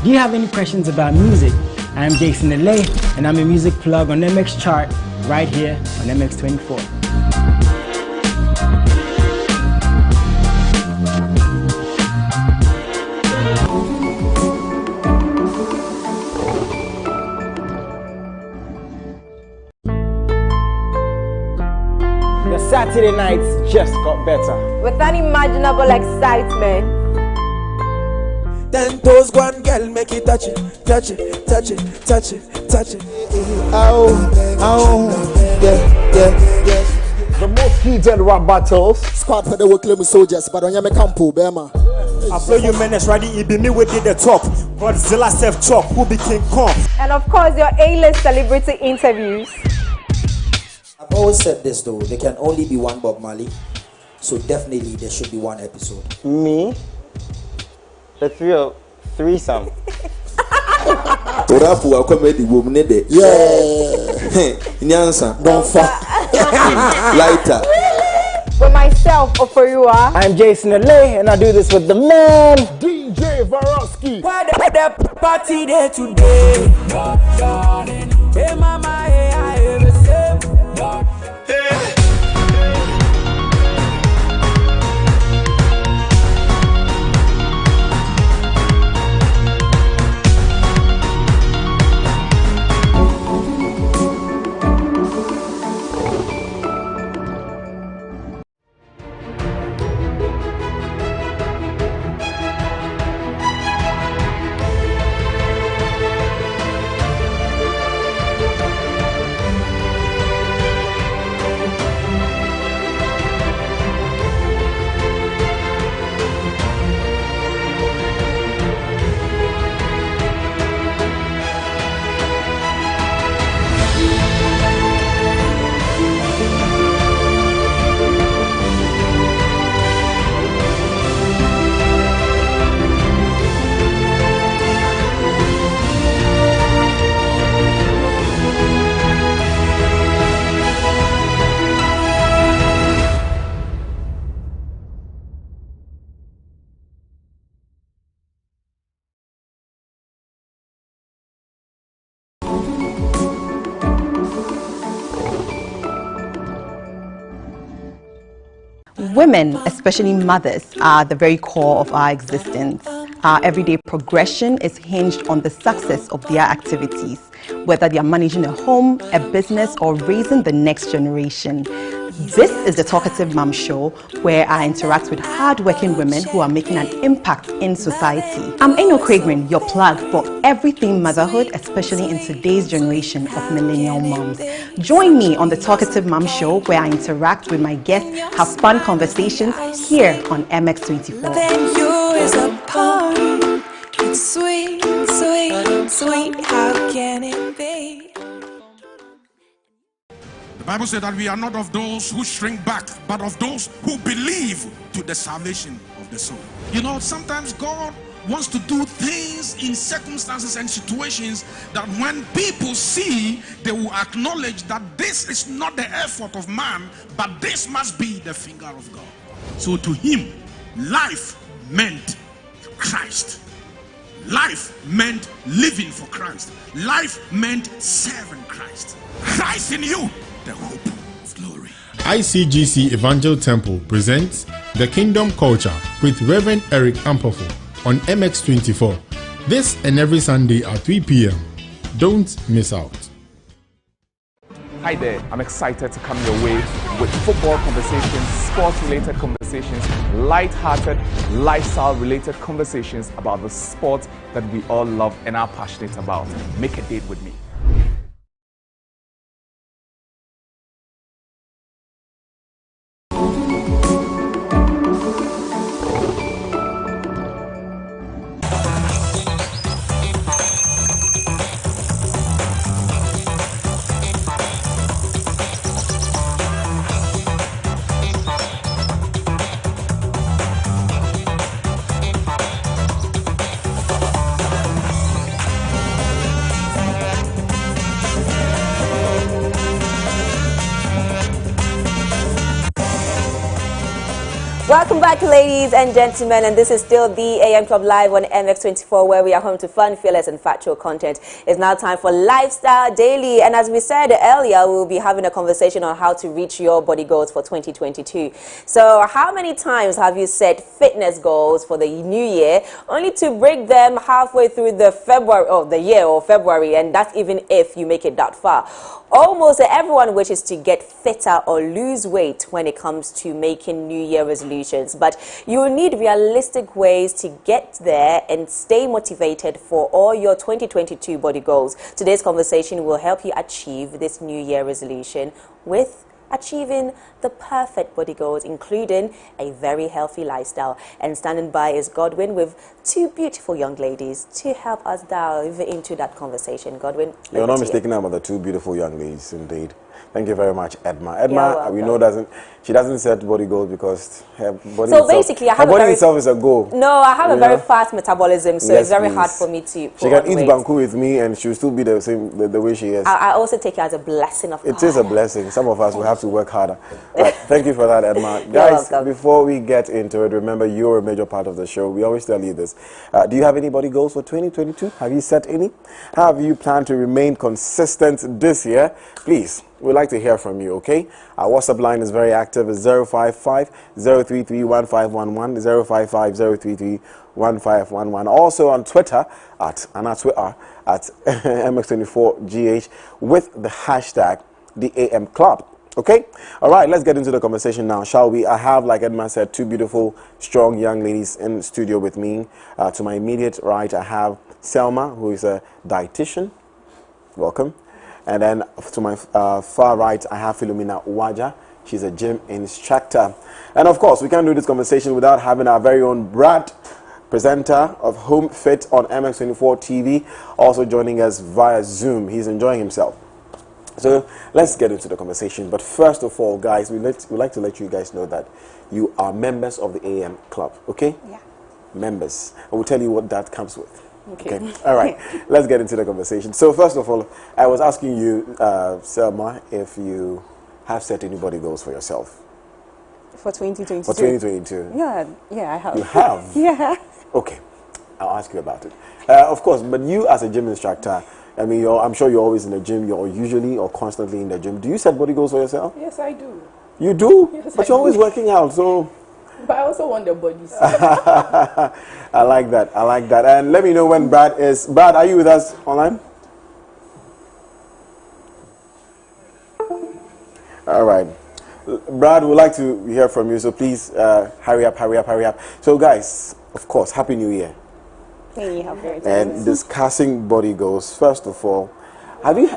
Do you have any questions about music? I am Jason Delay, and I'm a music plug on MX Chart right here on MX24. The Saturday nights just got better. With unimaginable excitement. 10 toes, one girl, make it touch it, touch it, touch it, touch it, touch it. Ow, ow, yeah, yeah, yeah. The most heated rap battles. Squad for the work soldiers, but on your campo, Bema. I blow you menace ready, it be me with the top. Godzilla self chop, who be King Kong. And of course, your A-list celebrity interviews. I've always said this though, there can only be one Bob Marley. So definitely there should be one episode. Me? The threesome. Orafu akomedi womunede. Yeah. Nyansa. Don't fuck. Lighter. For myself, Oforua. I'm Jason Alay, and I do this with the man, DJ Varosky. Why the party there today? Hey mama, hey I ever say. Women, especially mothers, are the very core of our existence. Our everyday progression is hinged on the success of their activities, whether they are managing a home, a business, or raising the next generation. This is the Talkative Mom Show, where I interact with hard-working women who are making an impact in society. I'm Eno Craigrin, your plug for everything motherhood, especially in today's generation of millennial moms. Join me on the Talkative Mom Show, where I interact with my guests, have fun conversations here on MX24. Then you is a poem. It's sweet, sweet, sweet. How can it be? The Bible said that we are not of those who shrink back, but of those who believe to the salvation of the soul. You know, sometimes God wants to do things in circumstances and situations that when people see, they will acknowledge that this is not the effort of man, but this must be the finger of God. So to him, life meant Christ. Life meant living for Christ. Life meant serving Christ. Christ in you, the hope of glory. ICGC Evangel Temple presents The Kingdom Culture with Reverend Eric Ampofo on MX24. This and every Sunday at 3 p.m. Don't miss out. Hi there, I'm excited to come your way with football conversations, sports-related conversations, light-hearted, lifestyle-related conversations about the sport that we all love and are passionate about. Make a date with me. Welcome back, ladies and gentlemen, and this is still the AM Club Live on MX24, where we are home to fun, fearless, and factual content. It's now time for Lifestyle Daily, and as we said earlier, we'll be having a conversation on how to reach your body goals for 2022. So, how many times have you set fitness goals for the new year, only to break them halfway through the February, and that's even if you make it that far? Almost everyone wishes to get fitter or lose weight when it comes to making New Year resolutions, but you will need realistic ways to get there and stay motivated for all your 2022 body goals. Today's conversation will help you achieve this New Year resolution with achieving the perfect body goals, including a very healthy lifestyle. And standing by is Godwin with two beautiful young ladies to help us delve into that conversation. Godwin, you're not mistaken about the two beautiful young ladies, indeed. Thank you very much, Edma. Edma, we know she doesn't set body goals because her body so basically, her body itself is a goal. No, I have a very fast metabolism, so it's very hard for me to. She can eat banku with me, and she'll still be the same the way she is. I also take it as a blessing of God. It is a blessing. Some of us will have to work harder. But thank you for that, Edma. Guys, before we get into it, remember you're a major part of the show. We always tell you this. Do you have any body goals for 2022? Have you set any? How have you planned to remain consistent this year? Please. We'd like to hear from you, okay? Our WhatsApp line is very active. It's 055-033-1511, 055-033-1511. Also on Twitter at MX24GH with the hashtag the AM Club. Okay? All right, let's get into the conversation now, shall we? I have, like Edma said, two beautiful, strong young ladies in the studio with me. To my immediate right, I have Selma, who is a dietitian. Welcome. And then to my far right, I have Philomena Uwaja. She's a gym instructor. And of course, we can't do this conversation without having our very own Brad, presenter of Home Fit on MX24 TV, also joining us via Zoom. He's enjoying himself. So let's get into the conversation. But first of all, guys, we'd like to let you guys know that you are members of the AM Club, okay? Yeah. Members. I will tell you what that comes with. Okay. All right. Let's get into the conversation. So first of all, I was asking you, Selma, if you have set any body goals for yourself. For 2022? For 2022. Yeah, I have. You have? Yeah. Okay. I'll ask you about it. Of course, but you as a gym instructor, I mean, I'm sure you're always in the gym. You're usually or constantly in the gym. Do you set body goals for yourself? Yes, I do. You do? Yes, but you're always working out, so... But I also want the body. I like that. I like that. And let me know when Brad is. Brad, are you with us online? All right. Brad, we'd like to hear from you, so please hurry up. So, guys, of course, Happy New Year. Hey, happy New Year. And discussing body goals, first of all, have you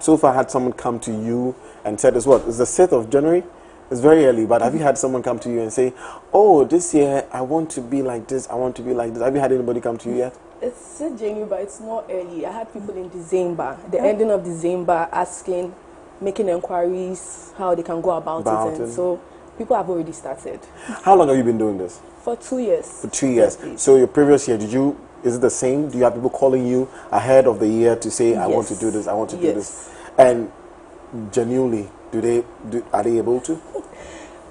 so far had someone come to you and said, it's what? It's the 6th of January? It's very early, but have you had someone come to you and say, oh, this year I want to be like this, I want to be like this? Have you had anybody come to you yet? It's January, but it's not early. I had people in December, the ending of December, asking, making inquiries, how they can go about it. And so people have already started. How long have you been doing this? For 2 years. For 2 years. Yes, so your previous year, is it the same? Do you have people calling you ahead of the year to say, I want to do this, I want to do this? And genuinely, are they able to?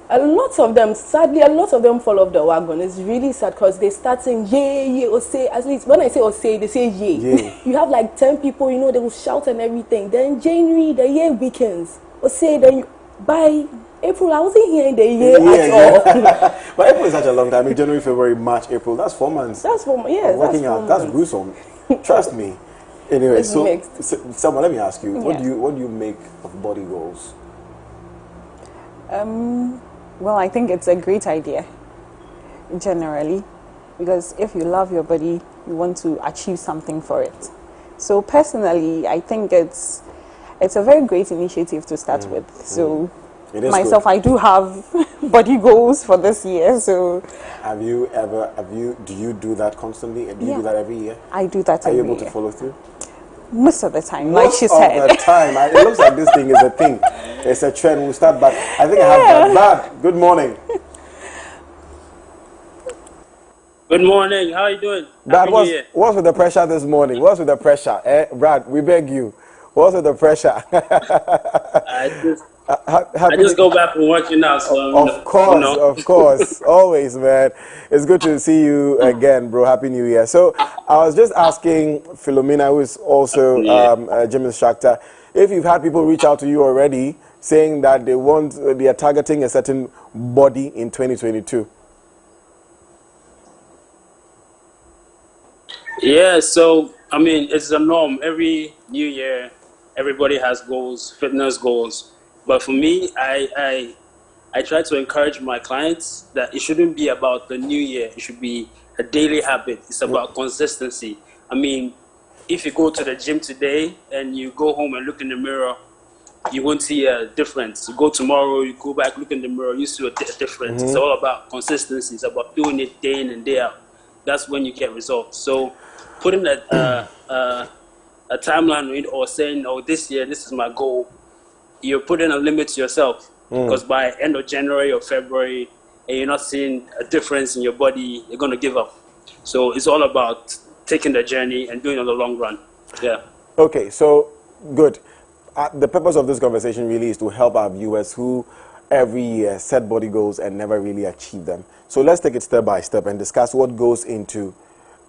A lot of them, sadly, a lot of them fall off the wagon. It's really sad because they start saying, yeah, or say, at least when I say or say, they say yeah. You have like 10 people, you know, they will shout and everything. Then January, the year weekends. Or say, then by April, I wasn't here in the year at all. But April is such a long time. In January, February, March, April, that's 4 months. That's 4 months, yes. Working out, that's gruesome. Trust me. Anyway, so someone, let me ask you, what do you make of body goals? Well, I think it's a great idea, generally, because if you love your body, you want to achieve something for it. So personally, I think it's a very great initiative to start with. So myself, good. I do have body goals for this year. So do you do that constantly? Do you do that every year? I do that every year. Are you able to follow through? Most of the time, like she said. Most of the time. It looks like this thing is a thing. It's a trend. We'll start back. I think I have Brad. Good morning. Good morning. How are you doing? Brad, what's with the pressure this morning? What's with the pressure? Brad, we beg you. What's with the pressure? I just go back and watch you now. So of course. Always, man. It's good to see you again, bro. Happy New Year. So I was just asking Philomena, who is also a gym instructor, if you've had people reach out to you already saying that they are targeting a certain body in 2022. Yeah, so I mean, it's a norm. Every new year, everybody has goals, fitness goals. But for me, I try to encourage my clients that it shouldn't be about the new year. It should be a daily habit. It's about consistency. I mean, if you go to the gym today and you go home and look in the mirror you won't see a difference. You go tomorrow, you go back, look in the mirror, you see a difference. It's all about consistency. It's about doing it day in and day out. That's when you get results. So putting a timeline on it or saying, oh, this year, this is my goal, you're putting a limit to yourself. Because by end of January or February, and you're not seeing a difference in your body, you're going to give up. So it's all about taking the journey and doing it on the long run. Yeah. Okay, so good. The purpose of this conversation really is to help our viewers who every year set body goals and never really achieve them. So let's take it step by step and discuss what goes into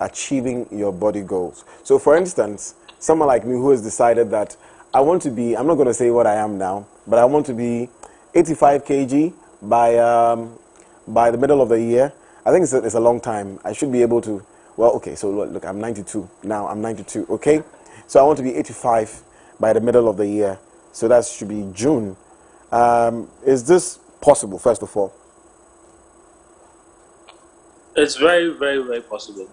achieving your body goals. So for instance, someone like me who has decided that I want to be, I'm not going to say what I am now, but I want to be 85 kg by the middle of the year. I think it's a long time. I should be able to, well, okay, so look, I'm 92 now. I'm 92, okay? So I want to be 85 by the middle of the year. So that should be June. Is this possible, first of all? It's very, very, very possible.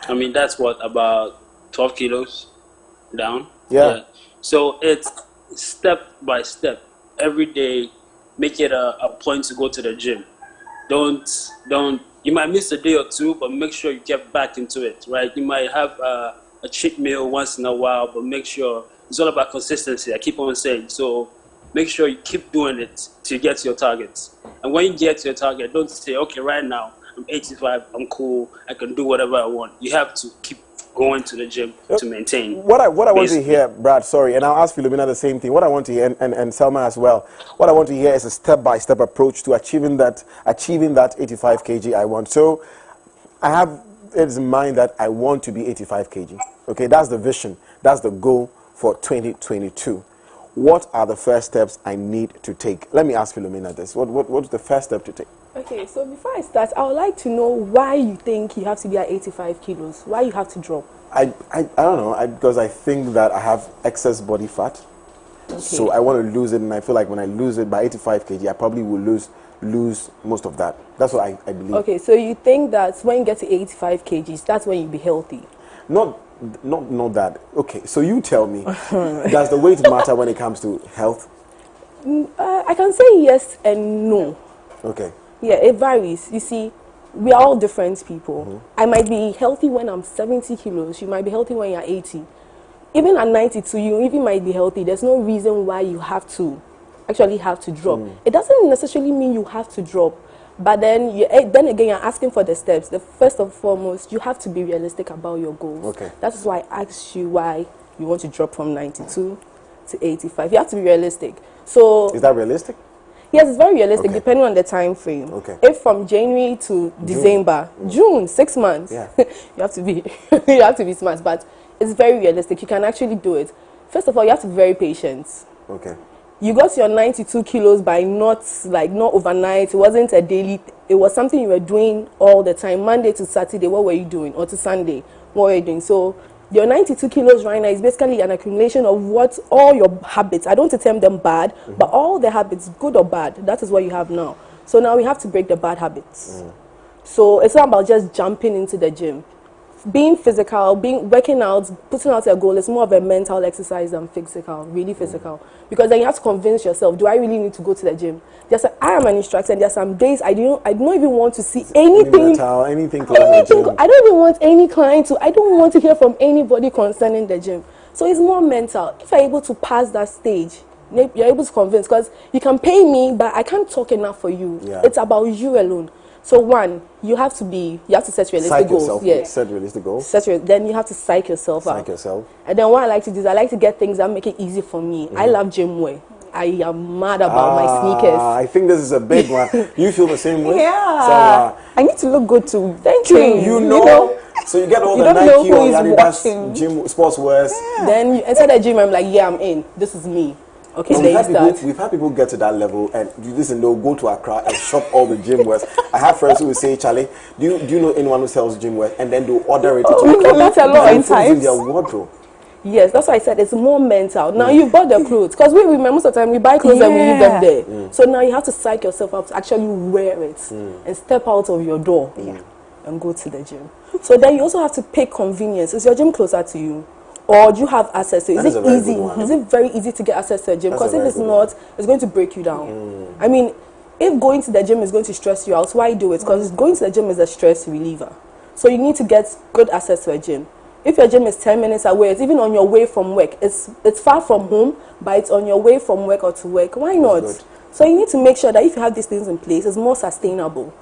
I mean, that's what, about 12 kilos down? Yeah. So it's step by step. Every day, make it a point to go to the gym. Don't, you might miss a day or two, but make sure you get back into it, right? You might have a cheat meal once in a while, but make sure it's all about consistency. I keep on saying. So make sure you keep doing it to get to your targets. And when you get to your target, don't say, okay, right now, I'm 85, I'm cool, I can do whatever I want. You have to keep going to the gym to maintain. What I want to hear, Brad, sorry, and I'll ask Philomena the same thing. What I want to hear, and Selma as well, what I want to hear is a step-by-step approach to achieving that 85 kg I want. So I have it in mind that I want to be 85 kg. Okay, that's the vision. That's the goal for 2022. What are the first steps I need to take? Let me ask Philomena this. What's the first step to take? Okay, so before I start, I would like to know why you think you have to be at 85 kilos. Why you have to drop? I don't know, because I think that I have excess body fat. Okay. So I want to lose it, and I feel like when I lose it by 85 kg, I probably will lose most of that. That's what I believe. Okay, so you think that when you get to 85 kgs, that's when you'll be healthy? Not that. Okay, so you tell me, does the weight matter when it comes to health? I can say yes and no. Okay. Yeah, it varies. You see, we are all different people. I might be healthy when I'm 70 kilos. You might be healthy when you're 80. Even at 92, you even might be healthy. There's no reason why you have to drop. It doesn't necessarily mean you have to drop. But then again, you're asking for the steps. The first and foremost, you have to be realistic about your goals. Okay. That is why I asked you why you want to drop from 92 to 85. You have to be realistic. So is that realistic? Yes, it's very realistic, depending on the time frame. Okay. If from January to December, June, 6 months, yeah. you have to be smart. But it's very realistic. You can actually do it. First of all, you have to be very patient. Okay. You got your 92 kilos by not overnight. It wasn't a daily. It was something you were doing all the time, Monday to Saturday. What were you doing? Or to Sunday, what were you doing? So your 92 kilos right now is basically an accumulation of all your habits. I don't want to term them bad, but all the habits, good or bad, that is what you have now. So now we have to break the bad habits. So it's not about just jumping into the gym. Being physical, working out, putting out a goal is more of a mental exercise than physical, really physical. Because then you have to convince yourself, do I really need to go to the gym? I am an instructor, and there are some days I don't even want to see anything. Anything. I don't even want any client I don't want to hear from anybody concerning the gym. So it's more mental. If you're able to pass that stage, you're able to convince, because you can pay me, but I can't talk enough for you. Yeah. It's about you alone. So one, you have to set realistic goals. Yes. Set realistic goals. Then you have to psych yourself out. Psych yourself. And then what I like to do is I like to get things that make it easy for me. I love gym wear. I am mad about my sneakers. I think this is a big one. You feel the same way? Yeah. So, I need to look good too. Thank you. You know. So you get all the Nike or Adidas gym sports wears. Yeah. Then you enter the gym, I'm like, yeah, I'm in. This is me. Okay, we've had people get to that level and they'll go to Accra and shop all the gym wears. I have friends who will say, Charlie, do you know anyone who sells gym wear? And then they'll order it. That's a lot of times. In their wardrobe. Yes, that's why I said it's more mental. Now you've bought the clothes, because we most of the time we buy clothes and we leave them there. So now you have to psych yourself up to actually wear it and step out of your door and go to the gym. So then you also have to pick convenience. Is your gym closer to you? Or do you have access to it? Is That it is a very easy? good one. Is it very easy to get access to a gym? That's a Because if very it's good not, it's going to break you down. I mean, if going to the gym is going to stress you out, why do it? Because going to the gym is a stress reliever. So you need to get good access to a gym. If your gym is 10 minutes away, it's even on your way from work. It's far from home, but it's on your way from work or to work. Why not? So you need to make sure that if you have these things in place, it's more sustainable.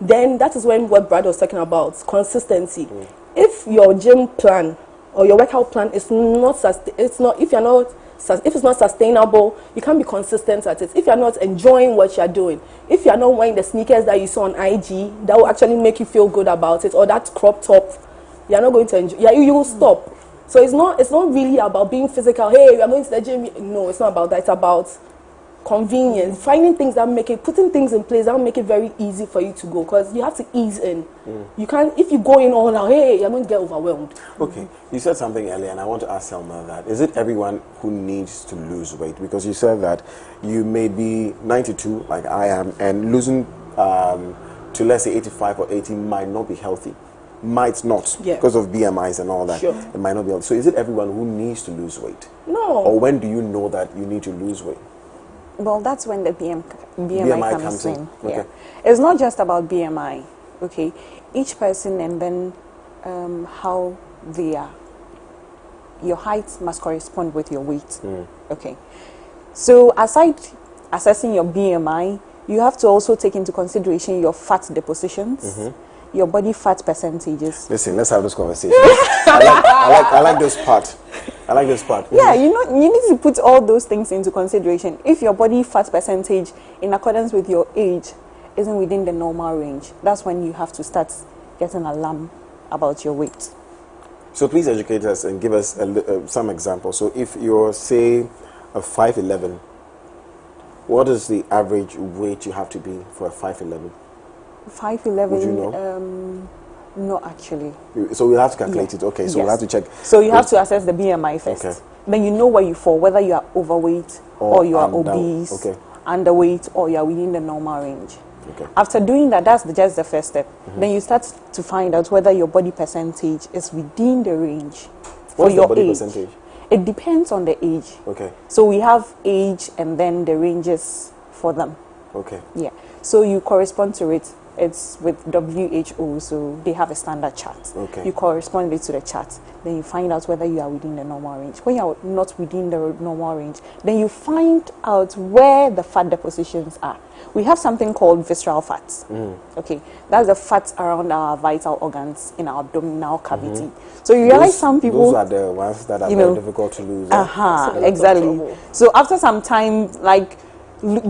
Then that is when what Brad was talking about, consistency. If your gym plan or your workout plan is not if it's not sustainable, you can't be consistent at it. If you're not enjoying what you're doing, if you're not wearing the sneakers that you saw on IG that will actually make you feel good about it, or that crop top, you're not going to enjoy. Yeah, you will stop. So it's not really about being physical. Hey, I'm going to the gym. No, it's not about that. It's about convenience, finding things that make it, putting things in place that will make it very easy for you to go, because you have to ease in. You can't, if you go in all out, hey, you're going to get overwhelmed. Okay, you said something earlier, and I want to ask Selma that. Is it everyone who needs to lose weight? Because you said that you may be 92, like I am, and losing to, let's say, 85 or 80 might not be healthy. Might not, because of BMIs and all that. Sure. It might not be healthy. So is it everyone who needs to lose weight? No. Or when do you know that you need to lose weight? Well, that's when the BMI comes in. Okay. Yeah. It's not just about BMI, okay? Each person, and then how they are. Your height must correspond with your weight, okay? So aside assessing your BMI, you have to also take into consideration your fat depositions, your body fat percentages. Listen, let's have this conversation. I like this part. I like this part. Yeah, you need to put all those things into consideration. If your body fat percentage, in accordance with your age, isn't within the normal range, that's when you have to start getting alarm about your weight. So please educate us and give us some examples. So if you're, say, a 5'11", what is the average weight you have to be for a 5'11"? 5'11". Would you know? No, actually. So we'll have to calculate it. Okay, so we'll have to check. So you have to assess the BMI first. Okay. Then you know where you fall, whether you are overweight or you are obese, underweight, or you are within the normal range. Okay. After doing that, that's just the first step. Then you start to find out whether your body percentage is within the range for What's your the body age. percentage? It depends on the age. Okay. So we have age and then the ranges for them. Okay. Yeah. So you correspond to it. It's with WHO, so they have a standard chart. Okay. You correspond it to the chart. Then you find out whether you are within the normal range. When you are not within the normal range, then you find out where the fat depositions are. We have something called visceral fats. Okay, that's the fats around our vital organs in our abdominal cavity. So you realize some people... Those are the ones that are very difficult to lose. Exactly. So after some time, like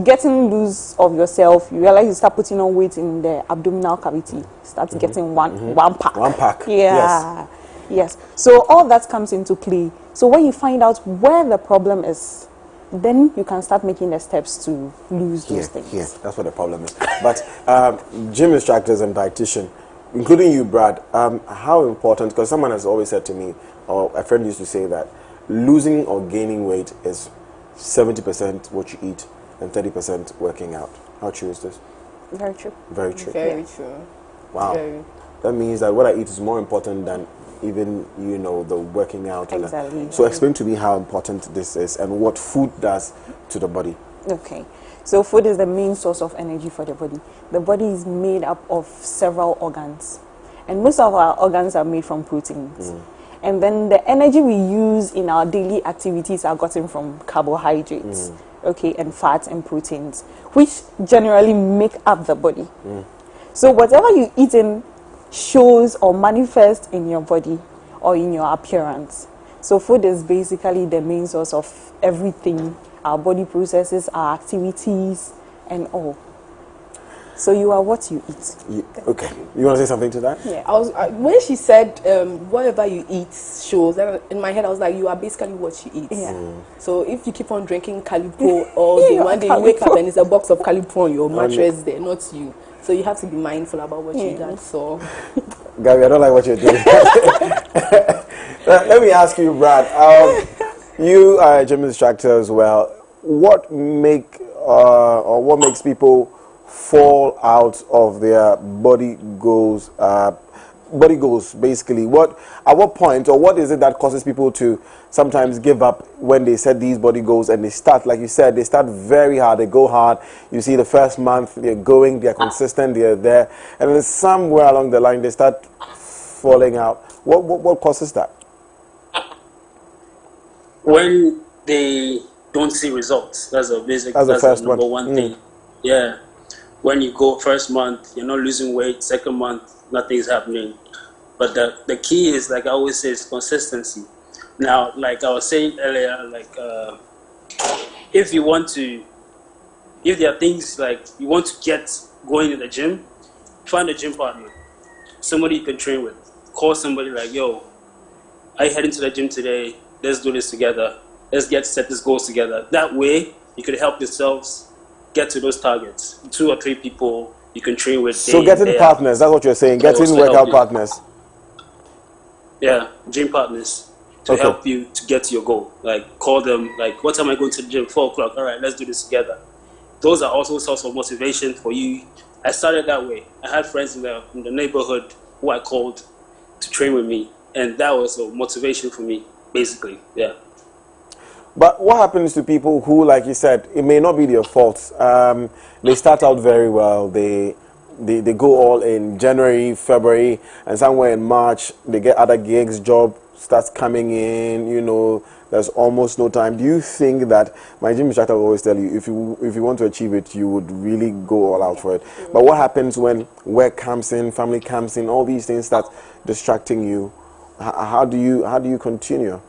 getting loose of yourself, you realize you start putting on weight in the abdominal cavity. Start getting one pack. One pack. Yeah. Yes. So all that comes into play. So when you find out where the problem is, then you can start making the steps to lose those things. Yeah, that's what the problem is. But gym instructors and dietitian, including you, Brad, how important, because someone has always said to me, or a friend used to say that losing or gaining weight is 70% what you eat and 30% working out. How true is this? Very true. Very true. Very true. Wow. That means that what I eat is more important than even, the working out. Exactly. So explain to me how important this is and what food does to the body. Okay. So food is the main source of energy for the body. The body is made up of several organs. And most of our organs are made from proteins. And then the energy we use in our daily activities are gotten from carbohydrates, okay, and fats and proteins, which generally make up the body. So whatever you eat in shows or manifests in your body or in your appearance. So food is basically the main source of everything our body processes, our activities, and all. So you are what you eat. Okay. You want to say something to that? Yeah. When she said whatever you eat shows, in my head I was like, you are basically what you eat. Yeah. So if you keep on drinking Calipo all day, one day you wake up and it's a box of Calipo on your mattress there, not you. So you have to be mindful about what you eat. So, Gabby, I don't like what you're doing. Let me ask you, Brad. You are a gym instructor as well. What makes people fall out of their body goals body goals, basically, at what point, or what is it that causes people to sometimes give up when they set these body goals and they start, like you said, they start very hard, they go hard. You see the first month, they're going, they're consistent, they're there, and then somewhere along the line, they start falling out. What causes that? When they don't see results. That's the number one thing. Yeah. When you go first month, you're not losing weight. Second month, nothing's happening. But the key is, like I always say, is consistency. Now, like I was saying earlier, like if there are things like you want to get going in the gym, find a gym partner, somebody you can train with. Call somebody like, yo, are you heading to the gym today? Let's do this together. Let's set these goals together. That way, you could help yourselves get to those targets. 2 or 3 people you can train with. So getting partners, that's what you're saying. Getting workout partners. Yeah, gym partners to help you to get to your goal. Like call them, like, what time am I going to the gym? 4 o'clock. All right, let's do this together. Those are also source of motivation for you. I started that way. I had friends in the neighborhood who I called to train with me, and that was a motivation for me, basically. Yeah. But what happens to people who, like you said, it may not be their fault. They start out very well. They go all in January, February, and somewhere in March, they get other gigs, job starts coming in, you know, there's almost no time. Do you think that, my gym instructor will always tell you, if you want to achieve it, you would really go all out for it. But what happens when work comes in, family comes in, all these things start distracting you? How do you continue?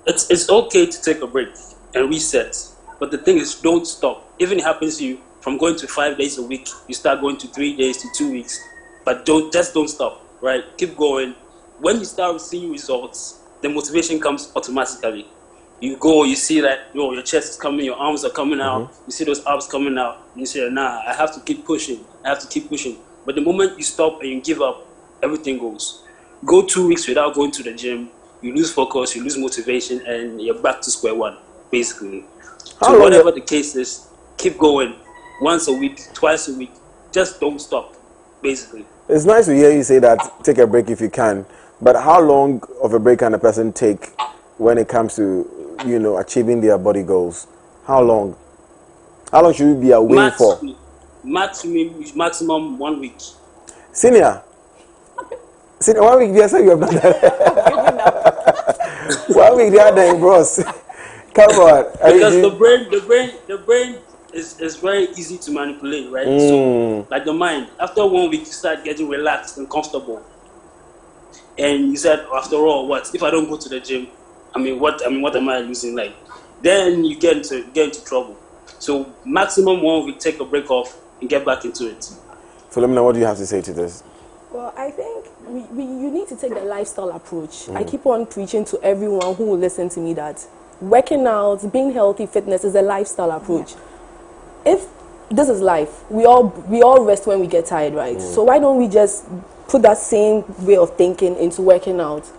It's okay to take a break and reset, but the thing is, don't stop. Even if it happens to you, from going to 5 days a week, you start going to 3 days to 2 weeks, but don't stop, right? Keep going. When you start seeing results, the motivation comes automatically. You go, you see that your chest is coming, your arms are coming out, you see those abs coming out, and you say, nah, I have to keep pushing, But the moment you stop and you give up, everything goes. Go 2 weeks without going to the gym, you lose focus, you lose motivation, and you're back to square one, basically. So whatever the case is, keep going. Once a week, twice a week, just don't stop, basically. It's nice to hear you say that, take a break if you can. But how long of a break can a person take when it comes to, you know, achieving their body goals? How long? How long should you be away for? Maximum 1 week. Senior, 1 week, yes, you have done that. 1 week, they are done, bros. Come on. Because the brain is very easy to manipulate, right? So, like the mind, after 1 week, you start getting relaxed and comfortable. And you said, after all, what if I don't go to the gym? What am I losing? Like, then you get into trouble. So maximum 1 week, take a break off and get back into it. Philomena, what do you have to say to this? Well, I think you need to take the lifestyle approach. I keep on preaching to everyone who will listen to me that working out, being healthy, fitness is a lifestyle approach. If this is life, we all rest when we get tired, right? So why don't we just put that same way of thinking into working out?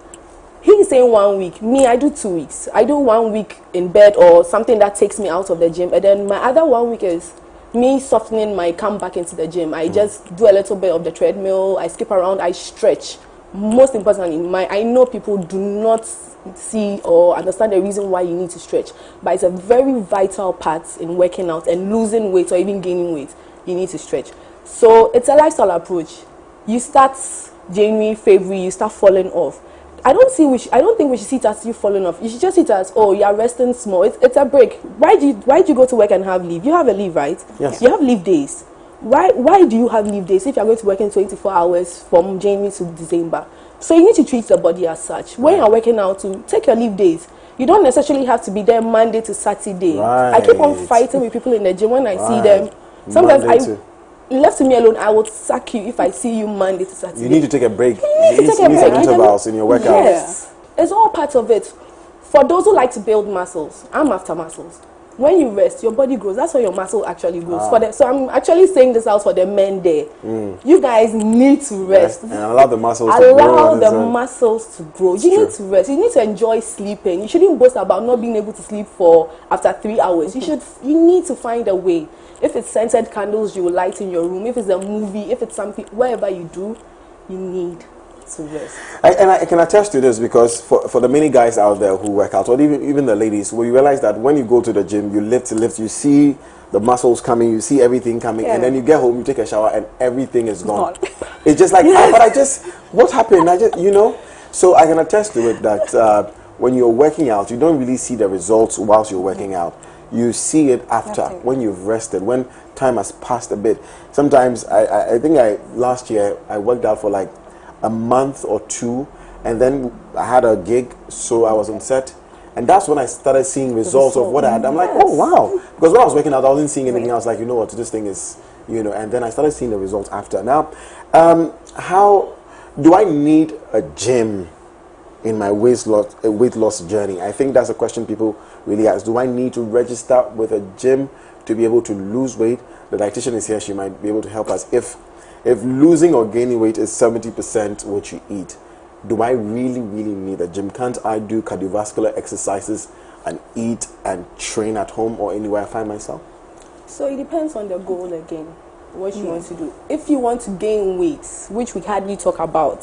He's saying 1 week. Me, I do 2 weeks. I do 1 week in bed or something that takes me out of the gym. And then my other 1 week is me softening my come back into the gym. I just do a little bit of the treadmill. I skip around. I stretch. Most importantly, I know people do not see or understand the reason why you need to stretch. But it's a very vital part in working out and losing weight or even gaining weight. You need to stretch. So it's a lifestyle approach. You start January, February, you start falling off. I don't think we should see it as you falling off. You should just see it as, oh, you are resting small. It's a break. Why do you go to work and have leave? You have a leave, right? Yes. You have leave days. Why do you have leave days if you are going to work in 24 hours from January to December? So you need to treat the body as such. When you are working out, to take your leave days. You don't necessarily have to be there Monday to Saturday. Right. I keep on fighting with people in the gym when I see them. Sometimes left to me alone, I will sack you if I see you Monday to Saturday. You need to take a break. You need some intervals in your workout. Yes, it's all part of it. For those who like to build muscles, I'm after muscles. When you rest, your body grows. That's why your muscle actually grows. So I'm actually saying this out for the men there. You guys need to rest. And allow the muscles to grow. Allow the muscles to grow. You need to rest. You need to enjoy sleeping. You shouldn't boast about not being able to sleep after 3 hours. You need to find a way. If it's scented candles you light in your room, if it's a movie, if it's something, whatever you do, you need to rest. I can attest to this because for the many guys out there who work out, or even the ladies, we realize that when you go to the gym, you lift, you see the muscles coming, you see everything coming, and then you get home, you take a shower, and everything is gone. It's just like, what happened? So I can attest to it that when you're working out, you don't really see the results whilst you're working out. You see it after, when you've rested, when time has passed a bit. Sometimes, I think last year, I worked out for like a month or two, and then I had a gig, so I was on set, and that's when I started seeing results of what I had. I'm like, oh wow, because when I was working out, I wasn't seeing anything. I was like, you know what, this thing is, and then I started seeing the results after. Now, how do I need a gym in my weight loss journey? I think that's a question people really ask. Do I need to register with a gym to be able to lose weight? The dietitian is here, she might be able to help us. If losing or gaining weight is 70% what you eat, do I really need a gym? Can't I do cardiovascular exercises and eat and train at home or anywhere I find myself? So it depends on the goal again, what you want to do. If you want to gain weight, which we hardly talk about,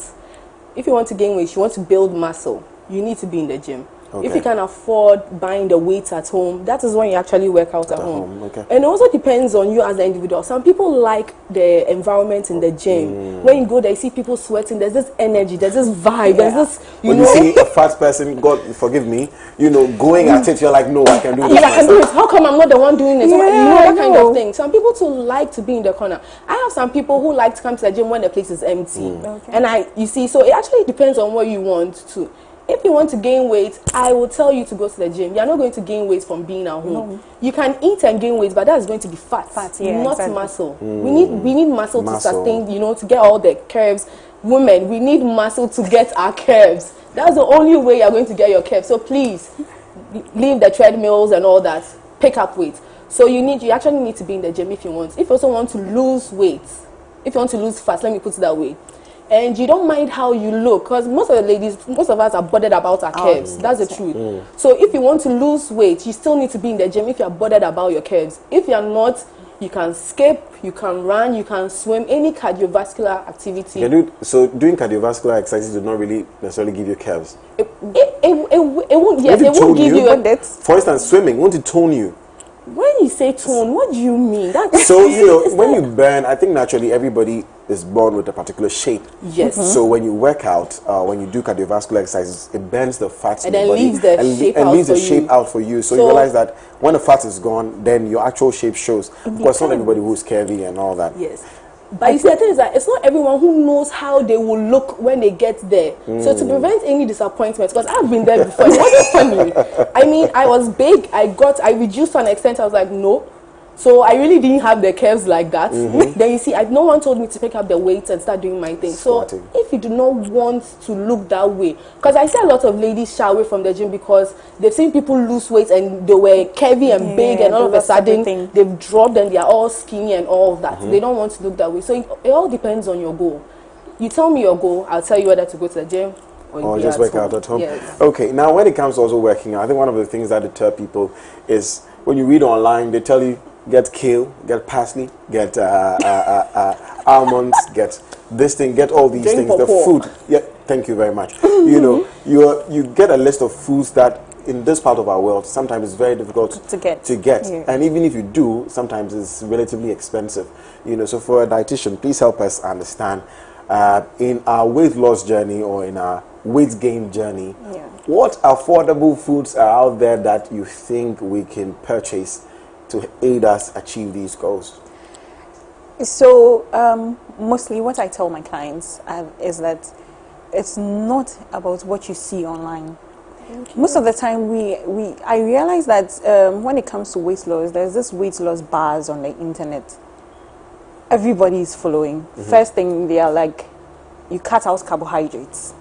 if you want to gain weight, you want to build muscle, you need to be in the gym. Okay. If you can afford buying the weights at home, that is when you actually work out at home. Okay. And it also depends on you as an individual. Some people like the environment in the gym. When you go there, you see people sweating, there's this energy, there's this vibe, there's this, you see a fat person, God forgive me, going at it, you're like, no, I can do this myself. I can do it. How come I'm not the one doing it? That kind of thing. Some people too like to be in the corner. I have some people who like to come to the gym when the place is empty. And you see, so it actually depends on what you want to. If you want to gain weight, I will tell you to go to the gym. You're not going to gain weight from being at home. No. You can eat and gain weight, but that's going to be fat, not muscle. We need muscle to sustain, to get all the curves. Women, we need muscle to get our curves. That's the only way you're going to get your curves. So please, leave the treadmills and all that. Pick up weight. So you actually need to be in the gym if you want. If you also want to lose weight, if you want to lose fat, let me put it that way. And you don't mind how you look, because most of us are bothered about our curves. That's the truth. So if you want to lose weight, you still need to be in the gym if you're bothered about your curves. If you're not, you can skip, you can run, you can swim, any cardiovascular activity. So doing cardiovascular exercises do not really necessarily give you curves? It won't, yes, it won't give you. For instance, swimming, won't it tone you? When you say tone, what do you mean? So, when you burn, I think naturally everybody is born with a particular shape. Yes. So when you work out, when you do cardiovascular exercises, it burns the fats in the body leaves the shape out for you. So you realize that when the fat is gone, then your actual shape shows. Of course, not everybody who's curvy and all that. Yes. But you see, the thing is that it's not everyone who knows how they will look when they get there. So to prevent any disappointment, because I've been there before, it wasn't funny. I mean, I was big, I reduced to an extent, I was like, no. So I really didn't have the curves like that. Then you see, no one told me to pick up the weights and start doing my thing. So if you do not want to look that way, because I see a lot of ladies shy away from the gym because they've seen people lose weight and they were curvy and big, and all of a sudden they've dropped and they are all skinny and all of that. They don't want to look that way. So it all depends on your goal. You tell me your goal, I'll tell you whether to go to the gym or just work out at home. Yes. Okay, now when it comes to also working out, I think one of the things that deter people is when you read online, they tell you, get kale, get parsley, get almonds, get this thing, get all these things. The food. Yeah, thank you very much. You get a list of foods that in this part of our world sometimes it's very difficult to get. Yeah. And even if you do, sometimes it's relatively expensive. So for a dietitian, please help us understand in our weight loss journey or in our weight gain journey, what affordable foods are out there that you think we can purchase to aid us achieve these goals? So mostly what I tell my clients is that it's not about what you see online. Most of the time I realize that when it comes to weight loss, there's this weight loss bars on the internet. Everybody is following. First thing, they are like, you cut out carbohydrates.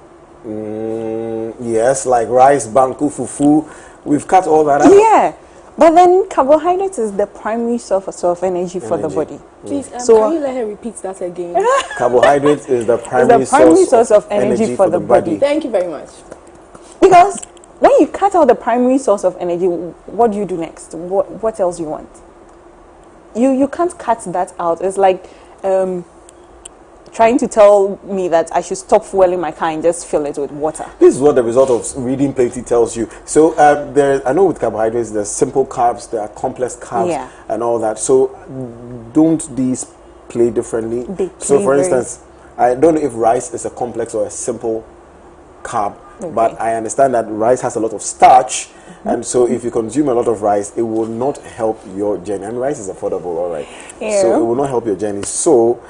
Yes, like rice, banku, fufu. We've cut all that out. Yeah. But then carbohydrates is the primary source of energy for the body. Please, can you let her repeat that again? Carbohydrates is the primary source of energy for the body. Thank you very much. Because when you cut out the primary source of energy, what do you do next? What else you want? You can't cut that out. It's like trying to tell me that I should stop fueling my car and just fill it with water. This is what the result of reading plenty tells you. So I know with carbohydrates, there's simple carbs, there are complex carbs, and all that. So don't these play differently? So for instance, I don't know if rice is a complex or a simple carb, but I understand that rice has a lot of starch, and so if you consume a lot of rice, it will not help your journey. And rice is affordable, all right. So it will not help your journey. So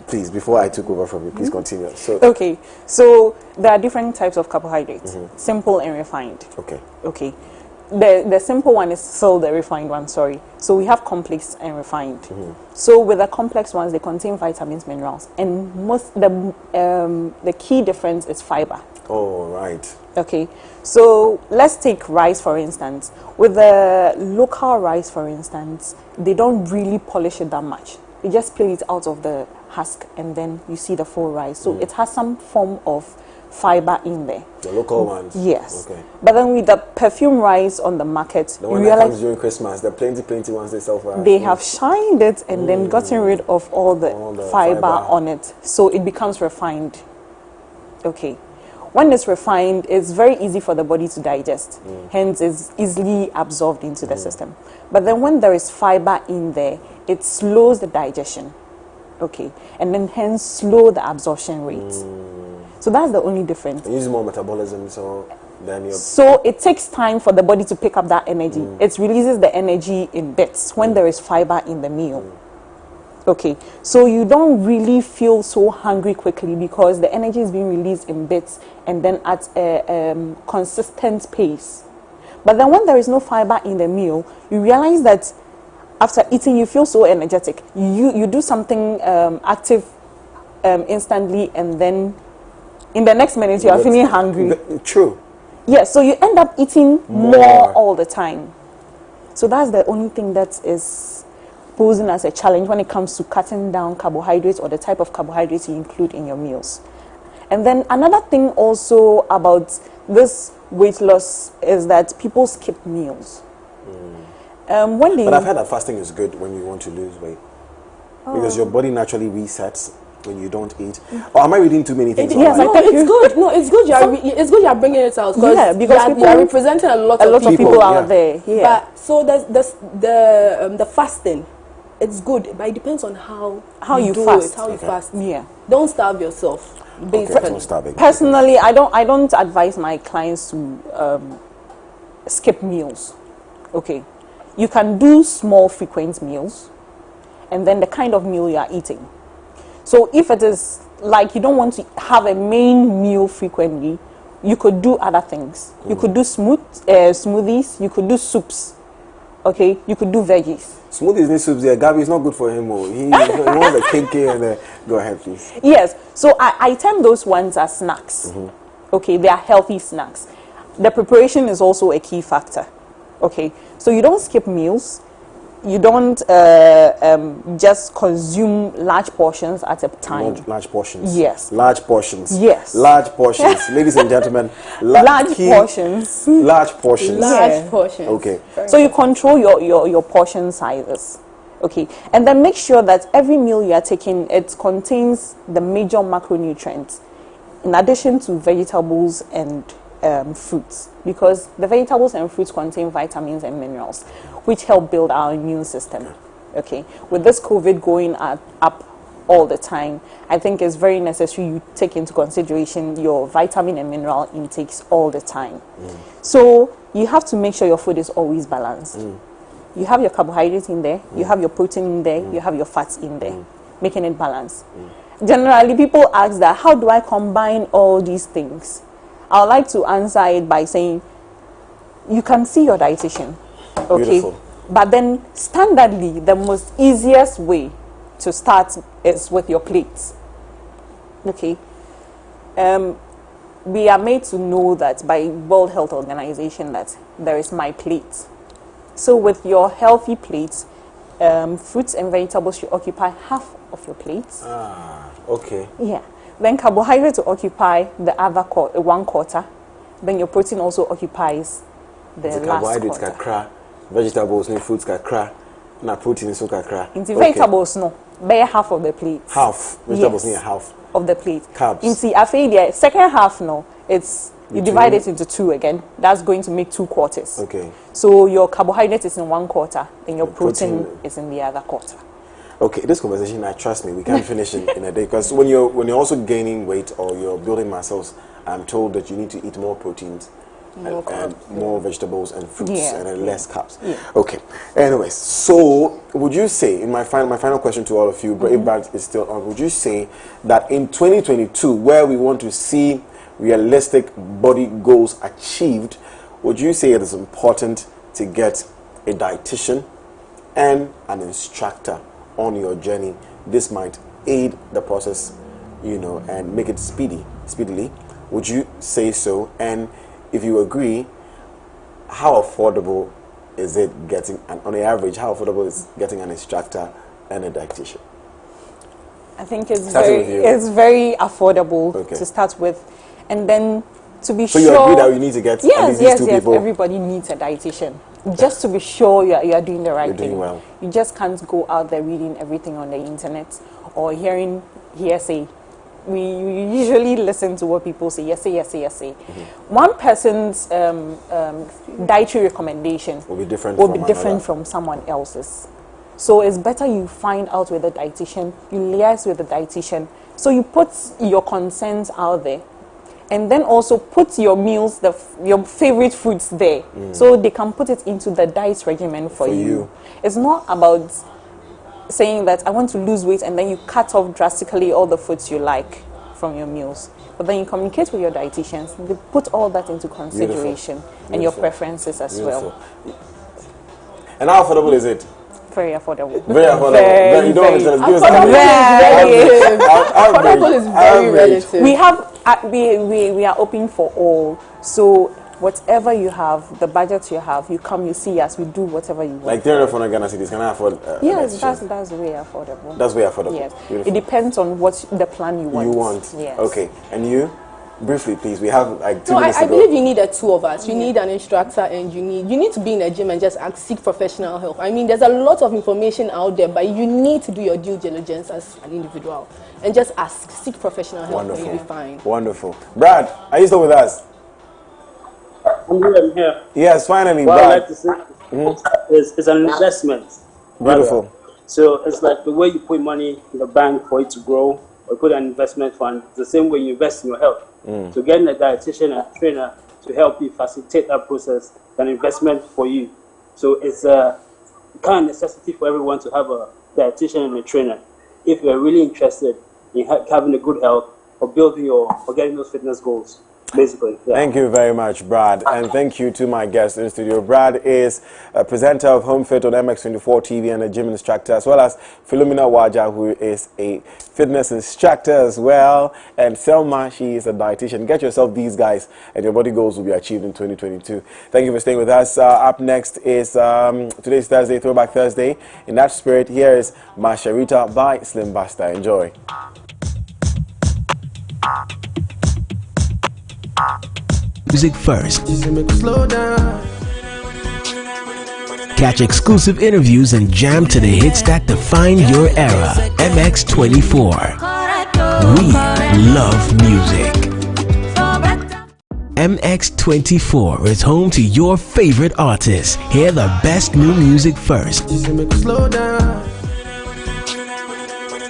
please, before I took over from you, please continue. So okay, so there are different types of carbohydrates, simple and refined. Okay. The simple one is still the refined one, sorry. So we have complex and refined. So with the complex ones, they contain vitamins, minerals, and the key difference is fiber. Oh, right. Okay, so let's take rice for instance. With the local rice, for instance, they don't really polish it that much. They just peel it out of the husk and then you see the full rice. So it has some form of fiber in there. The local ones? Yes. Okay. But then with the perfume rice on the market, the one that comes during Christmas, the plenty ones they sell for us. They have shined it and then gotten rid of all the fiber on it. So it becomes refined. Okay. When it's refined, it's very easy for the body to digest. Hence, it's easily absorbed into the system. But then when there is fiber in there, it slows the digestion. Okay. And then hence slow the absorption rate. So that's the only difference. It uses more metabolism, so then So it takes time for the body to pick up that energy. It releases the energy in bits when there is fiber in the meal. Okay, so you don't really feel so hungry quickly because the energy is being released in bits and then at a consistent pace. But then when there is no fiber in the meal, you realize that after eating you feel so energetic. You do something active instantly and then in the next minute you are feeling hungry. True. Yeah, so you end up eating more all the time. So that's the only thing that is posing as a challenge when it comes to cutting down carbohydrates or the type of carbohydrates you include in your meals. And then another thing also about this weight loss is that people skip meals. But I've heard that fasting is good when you want to lose weight because your body naturally resets when you don't eat. Or am I reading too many things? Yes, I think it's good. No, it's good. It's good you're bringing it out because you're representing a lot of people out there. Yeah. But so the fasting. It's good, but it depends on how you do fast. It. How you fast. Yeah. Don't starve yourself. Basically. Personally, I don't advise my clients to skip meals. Okay. You can do small frequent meals and then the kind of meal you are eating. So if it is like you don't want to have a main meal frequently, you could do other things. You could do smoothies, you could do soups. Okay, you could do veggies. Smoothies and soups, yeah, Gabby, it's not good for him. He wants a cake and go ahead, please. Yes, so I term those ones as snacks. Okay, they are healthy snacks. The preparation is also a key factor. Okay, so you don't skip meals. You don't just consume large portions at a time. Large portions. Yes. Large portions. Yes. Large portions. Ladies and gentlemen, large portions. Large portions. Large portions. Okay. So you control your portion sizes. Okay. And then make sure that every meal you are taking, it contains the major macronutrients in addition to vegetables and fruits, because the vegetables and fruits contain vitamins and minerals which help build our immune system. Okay, with this COVID going up all the time, I think it's very necessary you take into consideration your vitamin and mineral intakes all the time. So you have to make sure your food is always balanced. You have your carbohydrates in there, you have your protein in there, you have your fats in there, making it balanced. Generally, people ask that, how do I combine all these things? I would like to answer it by saying, you can see your dietitian, okay? Beautiful. But then, standardly, the most easiest way to start is with your plates, okay? We are made to know that by World Health Organization that there is my plate, So with your healthy plates, fruits and vegetables should occupy half of your plates. Okay. Yeah. Then carbohydrates will occupy the other 1/4. Then your protein also occupies the last carbohydrates quarter. kakra, vegetables and fruits kakra, na protein so kakra. Into vegetables no, bear half of the plate. Half vegetables near half of the plate. Carbs. Into the second half no, it's you divide it into 2 again. That's going to make 2 quarters. Okay. So your carbohydrate is in 1/4, and your protein is in the other quarter. Okay, this conversation, trust me, we can't finish in a day, because when you're also gaining weight or you're building muscles, I'm told that you need to eat more proteins and more vegetables and fruits and then less carbs. Yeah. Okay. Anyways, so would you say, in my final question to all of you, if Brad is still on, would you say that in 2022, where we want to see realistic body goals achieved, would you say it is important to get a dietitian and an instructor on your journey? This might aid the process, and make it speedily. Would you say so? And if you agree, how affordable is it getting, on the average, how affordable is getting an instructor and a dietitian? I think it's very affordable to start with, and then to be sure. So you agree that you need to get at least these two people? Everybody needs a dietitian, just to be sure you are doing the right thing. Doing well. You just can't go out there reading everything on the internet or hearing hearsay. We usually listen to what people say, yes, say. One person's dietary recommendation will be different from someone else's. So it's better you find out with the dietitian, you liaise with the dietitian, so you put your concerns out there, and then also put your meals, your favorite foods there, so they can put it into the diet regimen for you. It's not about saying that I want to lose weight and then you cut off drastically all the foods you like from your meals. But then you communicate with your dietitians, they put all that into consideration and your preferences as well. And how affordable is it? Very affordable. Very affordable. You don't understand. Affordable is very relative. We have we are open for all. So whatever you have, the budget you have, you come, you see us, we do whatever you want. Like 300 Ghana cedis, can I afford? Yes, that's way affordable. That's way affordable. Yes, beautiful. It depends on what the plan you want. Yes. Okay, and you? Briefly, please. We have like 2 minutes I believe you need 2 of us. You need an instructor, and you need to be in a gym and just seek professional help. I mean, there's a lot of information out there, but you need to do your due diligence as an individual and just seek professional help. Wonderful. And you'll be fine. Wonderful. Brad, are you still with us? I'm here. Yes, finally, what Brad. I like to say is an investment. Beautiful. So it's like the way you put money in the bank for it to grow, or put an investment fund, the same way you invest in your health. So getting a dietitian and a trainer to help you facilitate that process is an investment for you. So it's a kind of necessity for everyone to have a dietitian and a trainer if you're really interested in having a good health or building or getting those fitness goals. Basically, yeah. Thank you very much, Brad, and thank you to my guest in studio. Brad is a presenter of Home Fit on MX24 TV and a gym instructor, as well as Philomena Waja, who is a fitness instructor as well, and Selma, she is a dietitian. Get yourself these guys, and your body goals will be achieved in 2022. Thank you for staying with us. Up next is today's Thursday, Throwback Thursday. In that spirit, here is Masharita by Slim Basta. Enjoy. Music first. Catch exclusive interviews and jam to the hits that define your era. MX24. We love music. MX24 is home to your favorite artists. Hear the best new music first.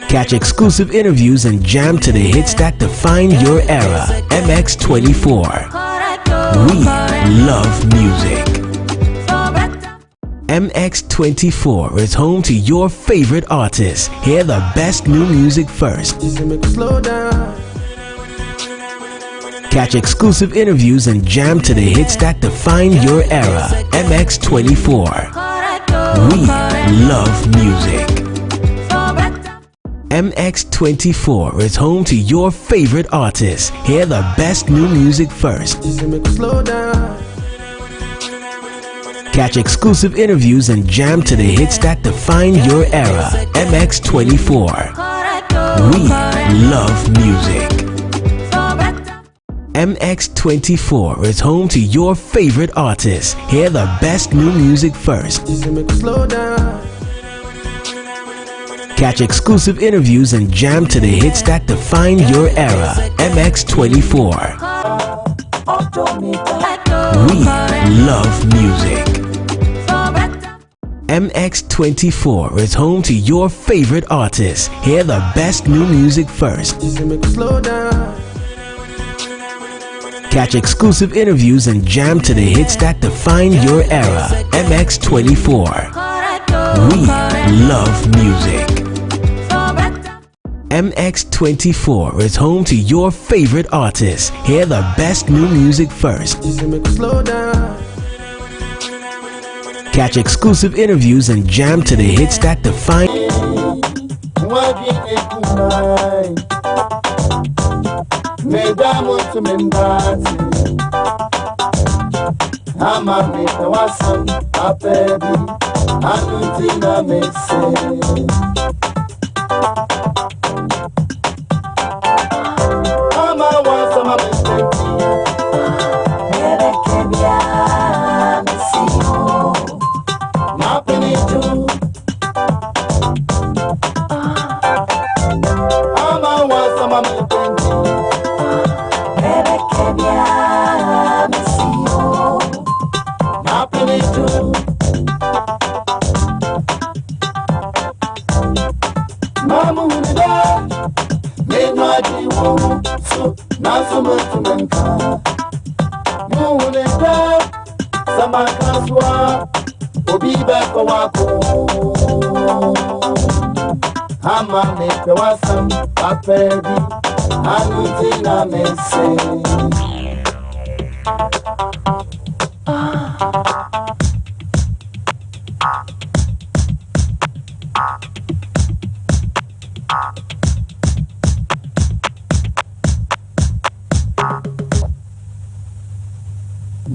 Catch exclusive interviews and jam to the hits that define your era. MX24. We love music. MX24 is home to your favorite artists. Hear the best new music first. Catch exclusive interviews and jam to the hits that define your era. MX24. We love music. MX24 is home to your favorite artists. Hear the best new music first. Catch exclusive interviews and jam to the hits that define your era. MX24. We love music. MX24 is home to your favorite artists. Hear the best new music first. Catch exclusive interviews and jam to the hits that define your era. MX24. We love music. MX24 is home to your favorite artists. Hear the best new music first. Catch exclusive interviews and jam to the hits that define your era. MX24. We love music. MX24 is home to your favorite artists. Hear the best new music first. Catch exclusive interviews and jam to the hits that define.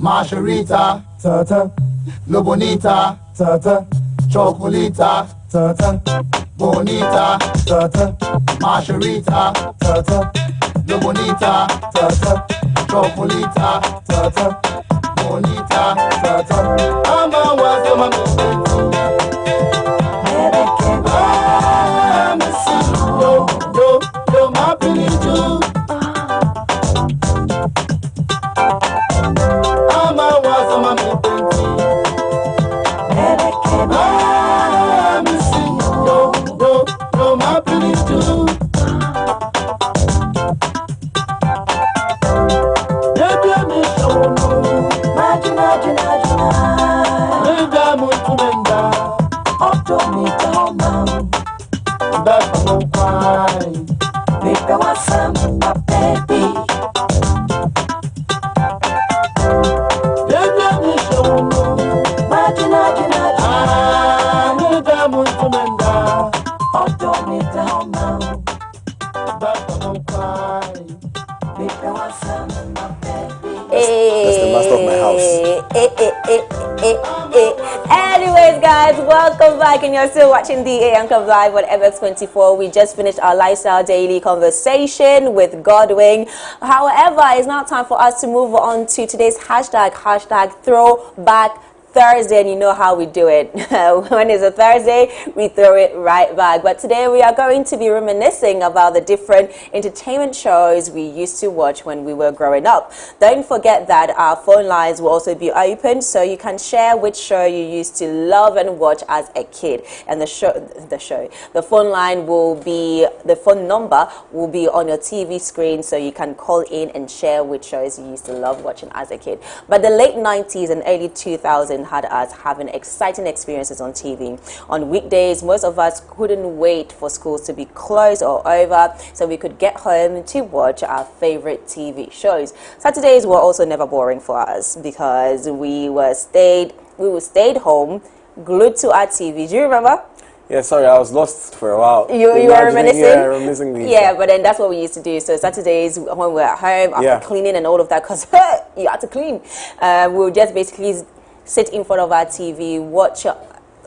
Margarita, tata, lo bonita, tata, chocolita, tata, bonita, tata, margarita, tata, lo bonita, tata, chocolita, tata, bonita, tata. I'm a was a man. I'm a yo, my pretty too. Anyways, guys, welcome back, and you're still watching the AM Club Live on MX24. We just finished our lifestyle daily conversation with Godwin. However, it's now time for us to move on to today's hashtag Throwback Thursday, and you know how we do it. When it's a Thursday, we throw it right back. But today we are going to be reminiscing about the different entertainment shows we used to watch when we were growing up. Don't forget that our phone lines will also be open, so you can share which show you used to love and watch as a kid. And the phone line will be, the phone number will be on your TV screen, so you can call in and share which shows you used to love watching as a kid. But the late 90s and early 2000s had us having exciting experiences on TV. On weekdays, most of us couldn't wait for schools to be closed or over so we could get home to watch our favorite TV shows. Saturdays were also never boring for us because we stayed home glued to our TV. Do you remember? Yeah, sorry, I was lost for a while. You were reminiscing? Yeah, reminiscing. Yeah, but then that's what we used to do. So Saturdays when we were at home after cleaning and all of that, because you had to clean, we'll just basically sit in front of our TV, watch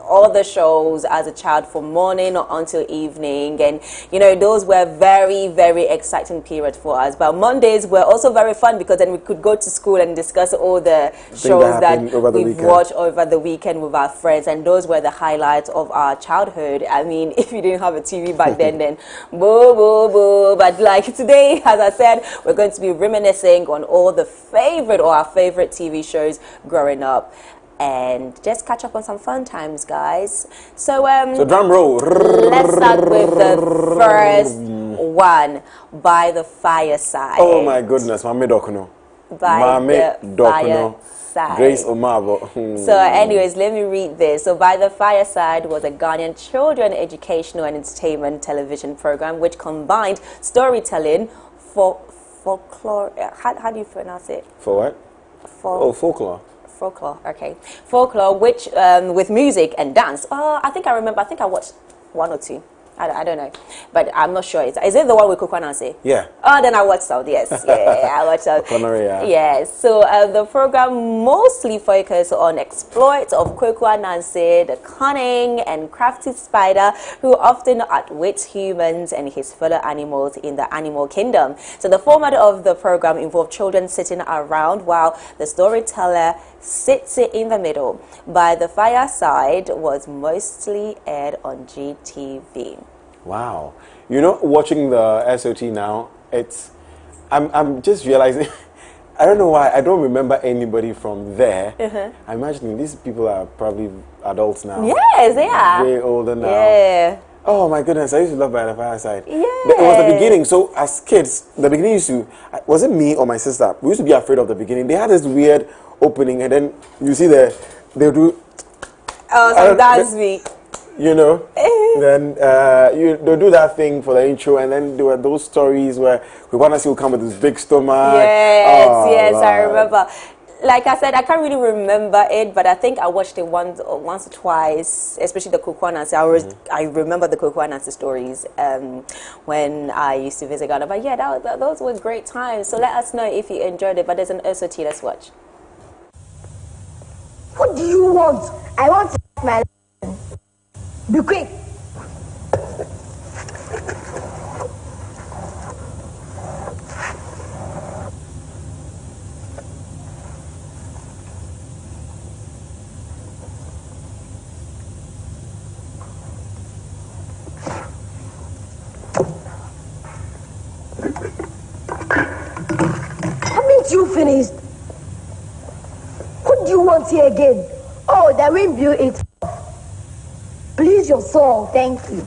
all the shows as a child from morning until evening, and you know, those were very, very exciting period for us. But Mondays were also very fun because then we could go to school and discuss all the shows that we've watched over the weekend with our friends, and those were the highlights of our childhood. I mean, if you didn't have a TV back then boo boo boo. But like today, as I said, we're going to be reminiscing on all the our favorite TV shows growing up, and just catch up on some fun times, guys. So drum roll. Let's start with the first one, By the Fireside. Oh my goodness, Mame Dokuno. By the Fireside. Grace Omabo. So anyways, let me read this. So By the Fireside was a Ghanaian children educational and entertainment television program which combined storytelling, folklore. How do you pronounce it? For what? Folklore. Folklore, okay. Folklore, which with music and dance. I think I remember. I think I watched one or two. I don't know, but I'm not sure. Is it the one with Kokwa Nancy? Yeah. Oh, then I watched South. Yes, yeah, I watched South. Yes. So the program mostly focused on exploits of Kokwa Nancy, the cunning and crafty spider who often outwits humans and his fellow animals in the animal kingdom. So the format of the program involved children sitting around while the storyteller sits in the middle. By the Fireside was mostly aired on GTV. Wow. You know, watching the SOT now, I'm just realizing, I don't know why, I don't remember anybody from there. I'm imagining these people are probably adults now. Yes, they are. Way older now. Yeah. Oh my goodness, I used to love By the Fireside. Yeah. It was the beginning. So as kids, the beginning used to, was it me or my sister? We used to be afraid of the beginning. They had this weird opening, and then you see they do. Oh, so that's me. You know, then they'll do that thing for the intro, and then there were those stories where we want to see who come with this big stomach. Yes, yes, I remember. Like I said, I can't really remember it, but I think I watched it once or twice, especially the Kokwa Nancy. I remember the Kokwa Nancy stories when I used to visit Ghana. But yeah, those were great times. So let us know if you enjoyed it. But there's an SOT. Let's watch. What do you want? I want my license. Be quick. Haven't you finished? What do you want here again? Oh, the wind blew it off. Please your soul, thank you.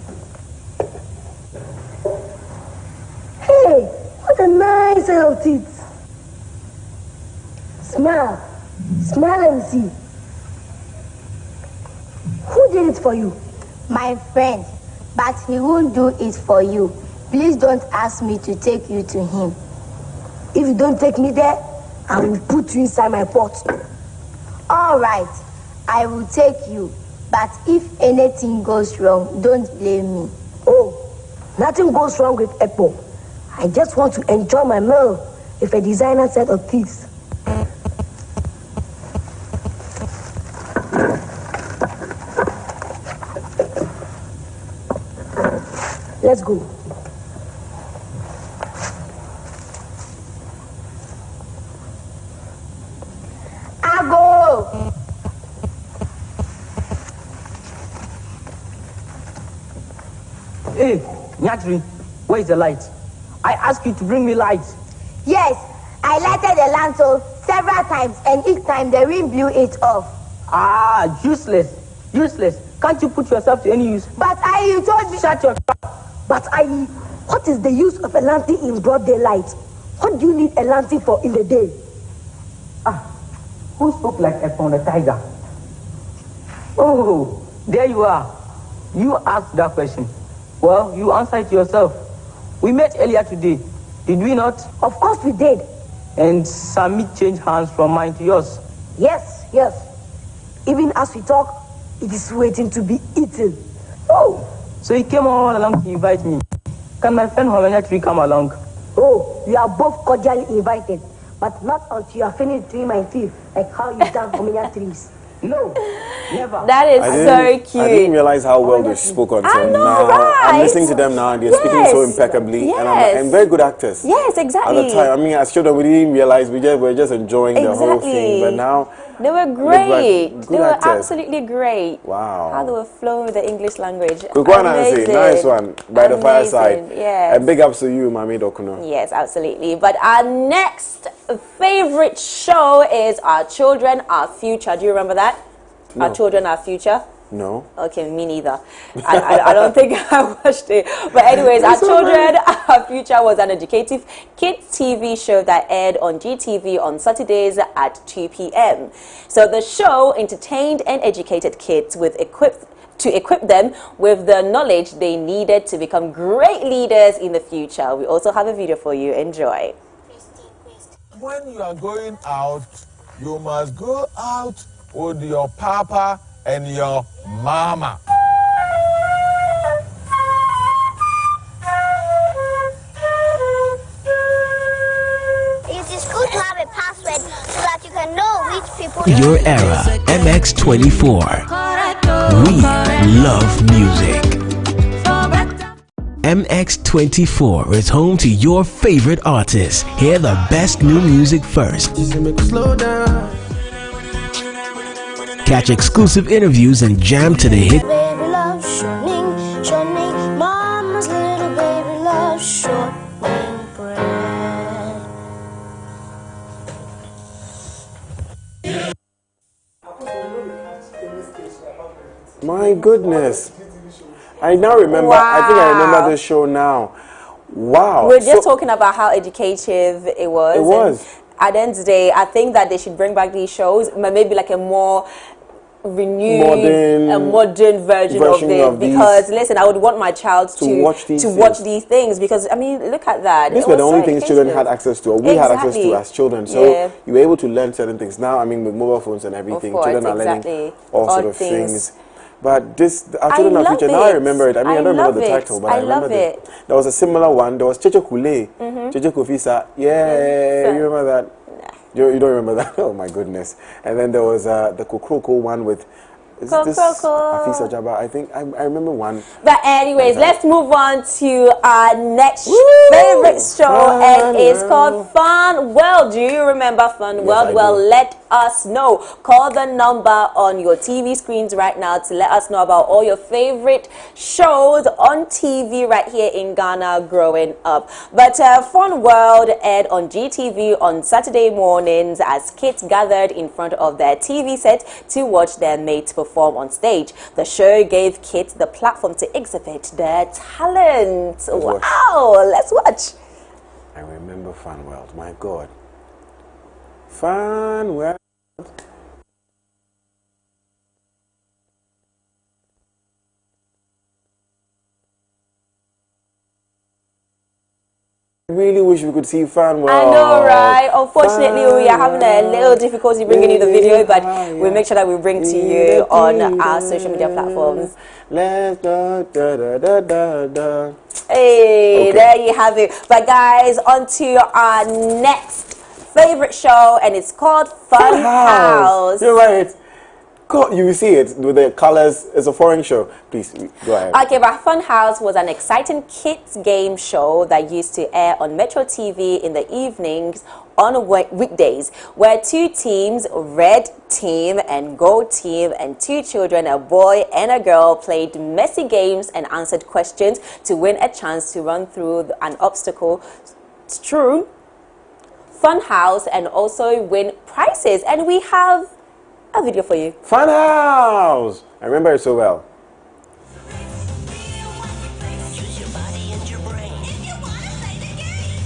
Hey, what a nice set of teeth. Smile. Smile and see. Who did it for you? My friend, but he won't do it for you. Please don't ask me to take you to him. If you don't take me there, I will put you inside my pot. All right, I will take you. But if anything goes wrong, don't blame me. Oh, nothing goes wrong with Apple. I just want to enjoy my meal with a designer set of teeth. Let's go. Hey, Nyatri, where is the light? I asked you to bring me light. Yes, I lighted the lantern several times, and each time the wind blew it off. Ah, useless. Useless. Can't you put yourself to any use? But you told me... Shut your trap. But what is the use of a lantern in broad daylight? What do you need a lantern for in the day? Who spoke like a the tiger? Oh, there you are. You asked that question. Well, you answered yourself. We met earlier today, did we not? Of course we did. And Sammy changed hands from mine to yours. Yes, yes. Even as we talk, it is waiting to be eaten. Oh, so he came all along to invite me. Can my friend Homenya come along? Oh, you are both cordially invited, but not until you are finished doing my teeth, like how you done Homenya trees. No, never. That is so cute. I didn't realize how well they spoke until now. Right. I'm listening to them now. They're speaking so impeccably, and very good actors. Yes, exactly. At the time, I mean, as children, we didn't realize we were just enjoying the whole thing. But now they were great. They were actors. Absolutely great. Wow. How they were flowing with the English language. Amazing. Nice one. By the fireside. Yes. And big ups to you, Mami Dokuno. Yes, absolutely. But our next favorite show is Our Children, Our Future. Do you remember that? No. Our Children, Our Future? No. Okay, me neither. I don't think I watched it. But anyways, Our Children, Our Future was an educative kids TV show that aired on GTV on Saturdays at 2 p.m. So the show entertained and educated kids to equip them with the knowledge they needed to become great leaders in the future. We also have a video for you. Enjoy. When you are going out, you must go out with your papa and your mama. It is good to have a password so that you can know which people. Your era, MX24. We love music. MX24 is home to your favorite artists. Hear the best new music first. Catch exclusive interviews and jam to the hit. Baby love shortening, mama's little baby love shortening bread. My goodness. I now remember. Wow. I think I remember this show now. Wow. We're just talking about how educative it was. It was. And at the end of the day, I think that they should bring back these shows, maybe like a more renewed, modern version of it. Because listen, I would want my child to watch these things. Because I mean, look at that. These were the only things children had access to, or we had access to as children. So you were able to learn certain things. Now, I mean, with mobile phones and everything, children are learning all sort of things. But Our Children, Our Future, now I remember it. I mean, I don't remember the title, but I remember it. There was a similar one. There was Cheche Kule, Cheche Kofisa. Yeah, you remember that? You don't remember that? Oh my goodness. And then there was the Kokroko one with Afisa Jabba. I think I remember one. But anyways, let's move on to our next favorite show, and it's called Fun World. Do you remember Fun World? Well, let us know. Call the number on your TV screens right now to let us know about all your favorite shows on TV right here in Ghana growing up. But Fun World aired on GTV on Saturday mornings as kids gathered in front of their TV set to watch their mates perform on stage. The show gave kids the platform to exhibit their talent. Wow, let's watch. I remember Fun World, my God. Fun World. I really wish we could see Fun World. I know, right? Unfortunately, we are having a little difficulty bringing you the video, but we'll make sure that we bring to you on our social media platforms. Let's go, da, da, da, da, da. Hey, there you have it. But guys, on to our next favorite show, and it's called Fun House. You're right. You will see it with the colors. It's a foreign show. Please, go ahead. Okay, but Fun House was an exciting kids game show that used to air on Metro TV in the evenings on weekdays, where two teams, red team and gold team, and two children, a boy and a girl, played messy games and answered questions to win a chance to run through an obstacle strewn Fun House and also win prizes. And we have a video for you. Fun House! I remember it so well.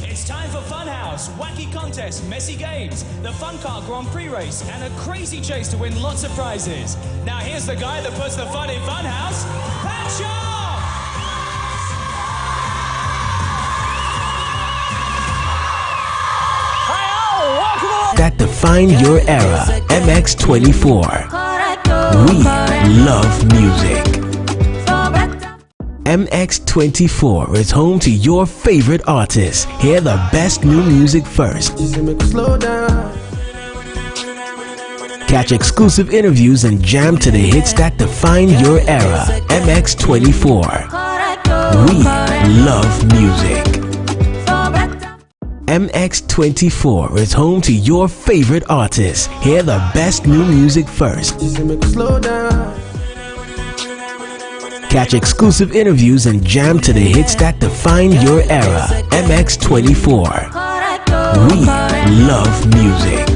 It's time for Fun House, wacky contests, messy games, the Fun Car Grand Prix race, and a crazy chase to win lots of prizes. Now here's the guy that puts the fun in Fun House, Patrick! That define your era. MX24. We love music. MX24 is home to your favorite artists. Hear the best new music first. Catch exclusive interviews and jam to the hits that define your era. MX24. We love music. MX24 is home to your favorite artists. Hear the best new music first. Catch exclusive interviews and jam to the hits that define your era. MX24. We love music.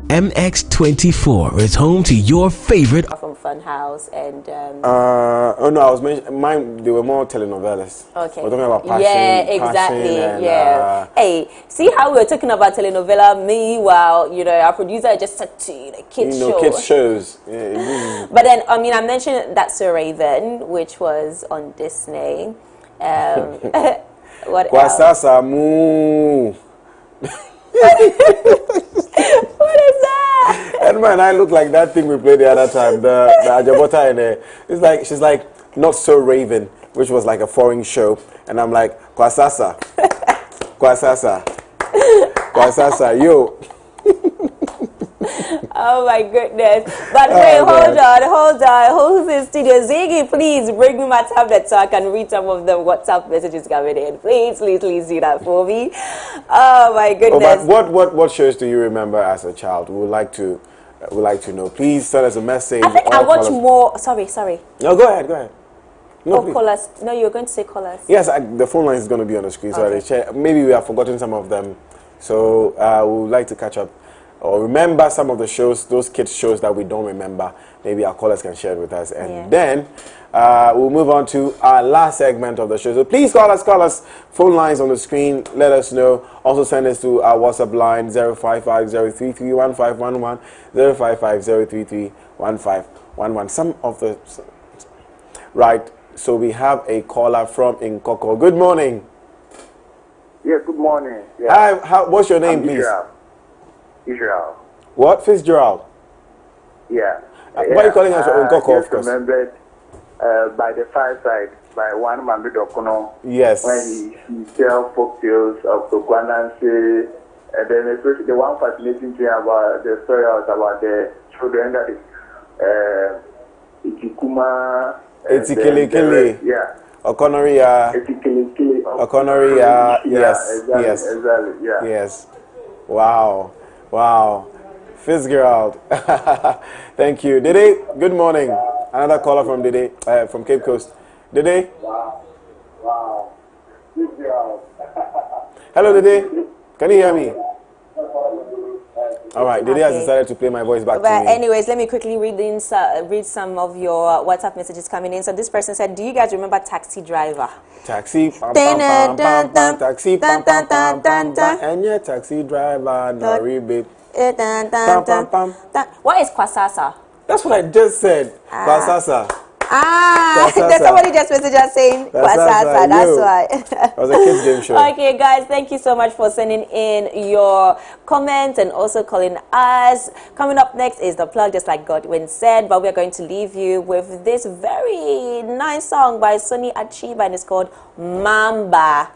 MX24 is home to your favorite from Funhouse and oh no, I was mentioning mine. They were more telenovelas. Okay. We're talking about passion. Yeah, exactly. And, yeah. Hey, see how we were talking about telenovela? Meanwhile, our producer just said to kids show. Kids shows. Yeah, but then, I mentioned That's So Raven, which was on Disney. What else? Moo. What is that? Edma and I look like that thing we played the other time, the Ajabota in there. It's like, she's like, Not So Raven, which was like a foreign show. And I'm like, Kwasasa. Kwasasa. Kwasasa, yo. Oh my goodness. But wait, hold on. Who's in studio? Ziggy, please bring me my tablet so I can read some of the WhatsApp messages coming in. Please do that for me. Oh my goodness. But what shows do you remember as a child? We would like to know. Please send us a message. I think I watch more. Sorry. No, go ahead. No, callers. No, you were going to say callers. Yes, the phone line is going to be on the screen. So maybe we have forgotten some of them. So we would like to catch up or remember some of the shows, those kids shows that we don't remember. Maybe our callers can share it with us. And then we'll move on to our last segment of the show. So please call us. Phone lines on the screen. Let us know. Also send us to our WhatsApp line 055-033-1511, 055-033-1511. Some of the... Right. So we have a caller from Nkoko. Good morning. Yes, good morning. Yeah. Hi, what's your name, please? Israel. What? Fitzgerald? Yeah. Why are you calling us from Nkoko, of course? I remembered by the fireside by one Mambi Dokono. Yes. When he tells folk tales of the Guananse, and then especially the one fascinating thing about the story was about the children that is Ikikuma. Etikele. Yeah. Okonoria. Etikele. Okonoria. Yes. Exactly. Yeah. Yes. Wow. Fitzgerald. Thank you. Dede, good morning. Another caller from Dede, from Cape Coast. Dede? Wow. Fitzgerald. Hello, Dede. Can you hear me? All right, Dede has decided to play my voice back to me. Anyways, let me quickly read some of your WhatsApp messages coming in. So this person said, do you guys remember Taxi Driver? Taxi, taxi, and your taxi driver, Nori babe. What is Kwasasa? That's what I just said. Kwasasa. There's somebody just messaged us saying Kwasasa. That's why. That was a kids game show. Okay, guys, thank you so much for sending in your comments and also calling us. Coming up next is The Plug, just like Godwin said, but we're going to leave you with this very nice song by Sonny Achiba, and it's called Mamba.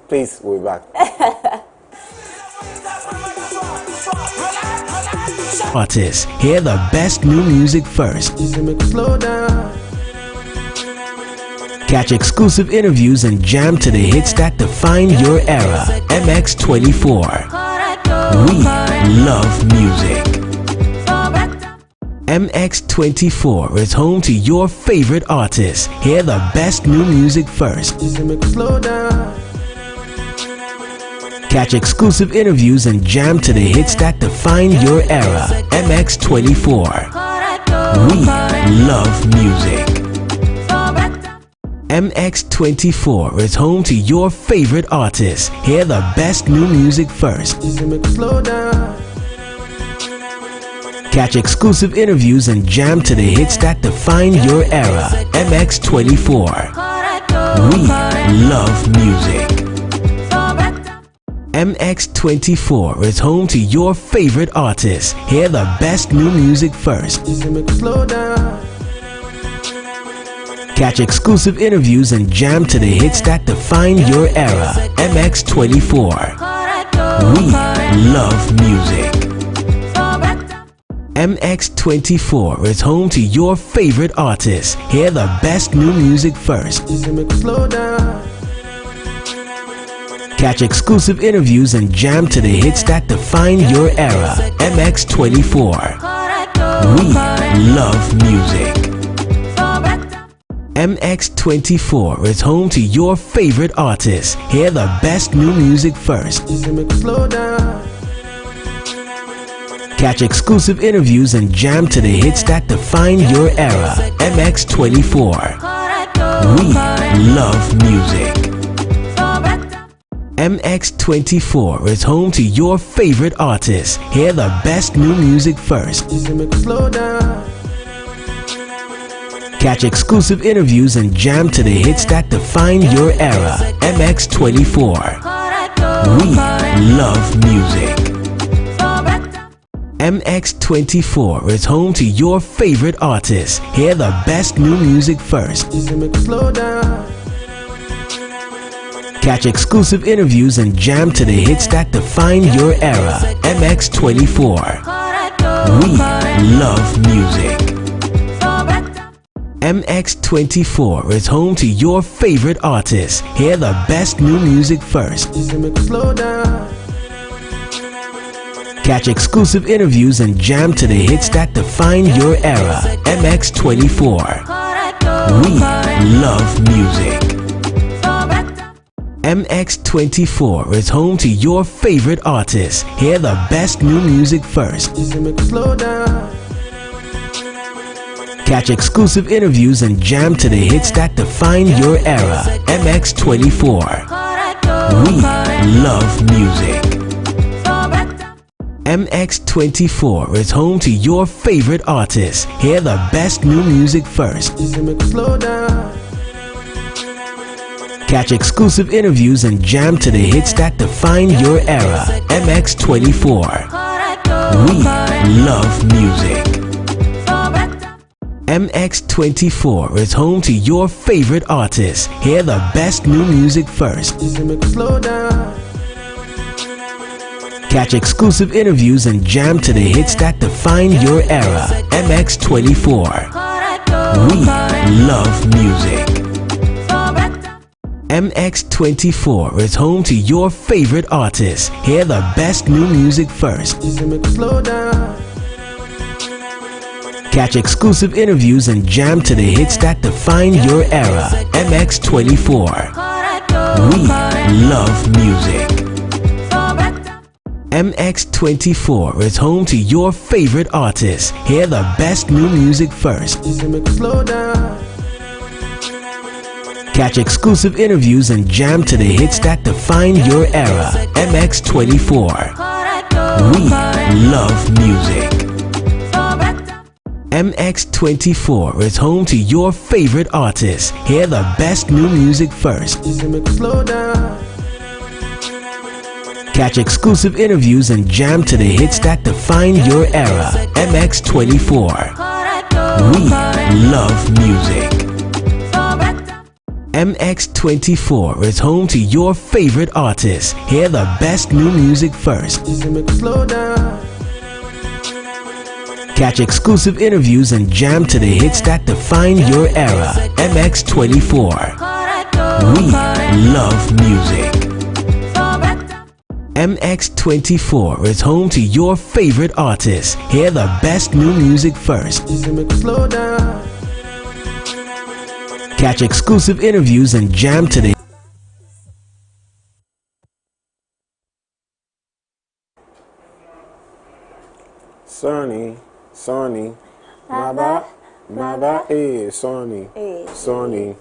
Please, we'll be back. Artists, hear the best new music first. Catch exclusive interviews and jam to the hits that define your era. MX24. We love music. MX24 is home to your favorite artists. Hear the best new music first. Catch exclusive interviews and jam to the hits that define your era. MX24. We love music. MX24 is home to your favorite artists. Hear the best new music first. Catch exclusive interviews and jam to the hits that define your era. MX24. We love music. MX24 is home to your favorite artists. Hear the best new music first. Catch exclusive interviews and jam to the hits that define your era. MX24. We love music. MX24 is home to your favorite artists. Hear the best new music first. Catch exclusive interviews and jam to the hits that define your era. MX24. We love music. MX24 is home to your favorite artists. Hear the best new music first. Catch exclusive interviews and jam to the hits that define your era. MX24. We love music. MX24 is home to your favorite artists. Hear the best new music first. Catch exclusive interviews and jam to the hits that define your era. MX24. We love music. MX24 is home to your favorite artists. Hear the best new music first. Catch exclusive interviews and jam to the hits that define your era. MX24. We love music. MX24 is home to your favorite artists. Hear the best new music first. Catch exclusive interviews and jam to the hits that define your era. MX24. We love music. MX24 is home to your favorite artists. Hear the best new music first. Catch exclusive interviews and jam to the hits that define your era. MX24. We love music. MX24 is home to your favorite artists. Hear the best new music first. Catch exclusive interviews and jam to the hits that define your era. MX24. We love music. MX24 is home to your favorite artists. Hear the best new music first. Catch exclusive interviews and jam to the hits that define your era. MX24. We love music. MX24 is home to your favorite artists. Hear the best new music first. Catch exclusive interviews and jam to the hits that define your era. MX24. We love music. MX24 is home to your favorite artists. Hear the best new music first. Catch exclusive interviews and jam to the hits that define your era. MX24. We love music. MX24 is home to your favorite artists. Hear the best new music first. Catch exclusive interviews and jam to the hits that define your era. MX24. We love music. MX24 is home to your favorite artists. Hear the best new music first. Catch exclusive interviews and jam to the hits that define your era. MX24. We love music. MX24 is home to your favorite artists. Hear the best new music first. Catch exclusive interviews and jam to the Sonny, Maba, Sonny, Sonny.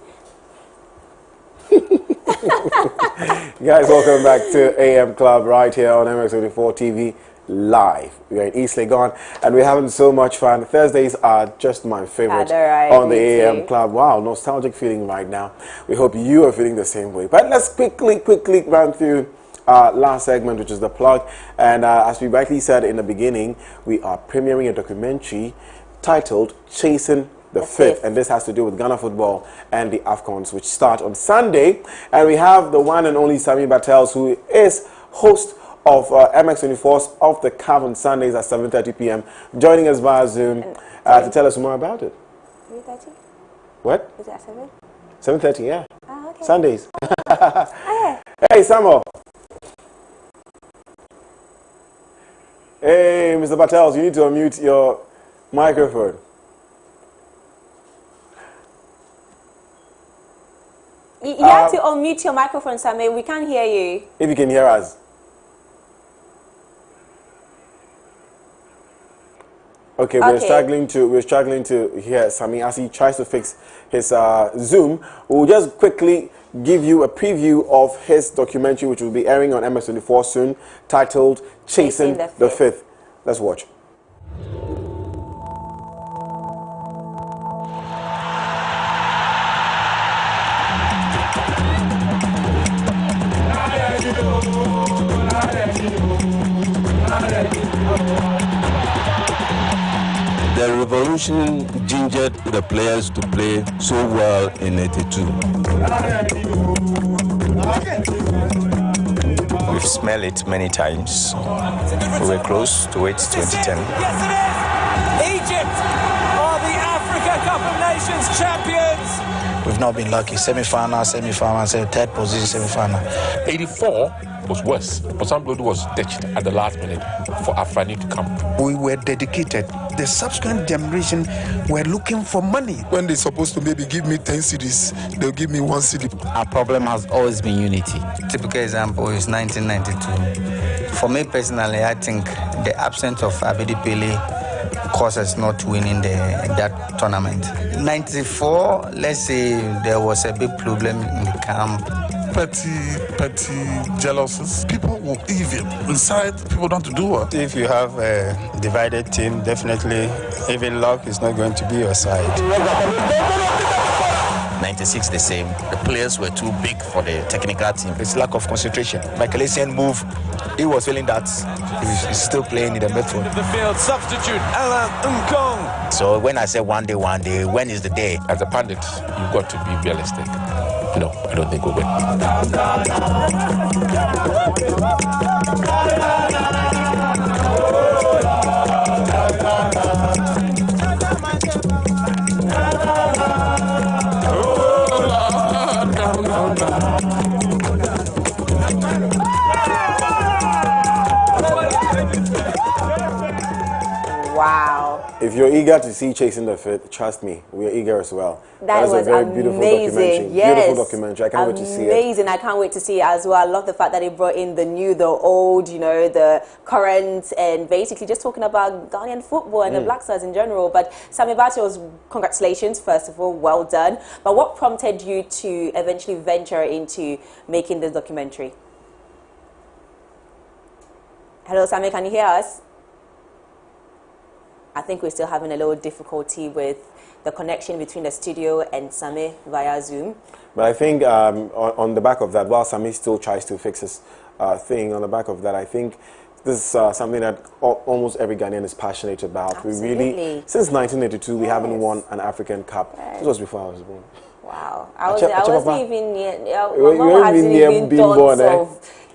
Guys, welcome back to AM Club right here on MX24 TV live. We are in East Legon and we're having so much fun. Thursdays are just my favorite on the AM Club. Wow, nostalgic feeling right now. We hope you are feeling the same way. But let's quickly run through last segment, which is the plug. And as we rightly said in the beginning, we are premiering a documentary titled Chasing the 5th. And this has to do with Ghana football and the AFCONs, which start on Sunday. And we have the one and only Sami Bartels, who is host of MX24's Off the Cuff on Sundays at 7:30 p.m., joining us via Zoom to tell us more about it. 3:30? What? Is it at 7? 7:30, yeah. Ah, okay. Sundays. Okay. Hey, Samo. Hey, Mr. Bartels, you need to unmute your microphone. You have to unmute your microphone, Sammy. We can't hear you. If you can hear us. Okay, we're struggling to hear Sammy as he tries to fix his Zoom. We'll just quickly give you a preview of his documentary, which will be airing on MS24 soon, titled Chasing the Fifth. Let's watch. The revolution gingered the players to play so well in '82. We've smelled it many times. We were close to it 2010. Yes, it is! Egypt are the Africa Cup of Nations champions! We've not been lucky. Semi-final, third position, semi-final. 84 was worse, but somebody was ditched at the last minute for Afrani to come. We were dedicated. The subsequent generation were looking for money. When they're supposed to maybe give me 10 cedis, they'll give me 1 cedi. Our problem has always been unity. Typical example is 1992. For me personally, I think the absence of Abedi Pele caused us not winning that tournament. 94, let's say there was a big problem in the camp. Petty jealousies. People will evil. Inside, people don't do it. If you have a divided team, definitely even luck is not going to be your side. 96 the same. The players were too big for the technical team. It's lack of concentration. Michael Essien move. He was feeling that he's still playing in the midfield. Of the field, substitute Alain Nkong. So when I say one day, when is the day? As a pundit, you've got to be realistic. No, I don't think we'll win. Wow. If you're eager to see Chasing the Fifth, trust me, we're eager as well. That was a very amazing. beautiful documentary. Yes. Beautiful documentary. I can't wait to see it. Amazing. I can't wait to see it as well. I love the fact that they brought in the new, the old, you know, the current, and basically just talking about Ghanaian football and the Black Stars in general. But Sami Bartels, congratulations, first of all, well done. But what prompted you to eventually venture into making this documentary? Hello, Sami, can you hear us? I think we're still having a little difficulty with the connection between the studio and Sami via Zoom. But I think on the back of that, while Sami still tries to fix his thing, on the back of that, I think this is something that almost every Ghanaian is passionate about. Absolutely. We really, since 1982, we haven't won an African Cup. This was before I was born. Wow. I wasn't even yet. You weren't even being born, eh?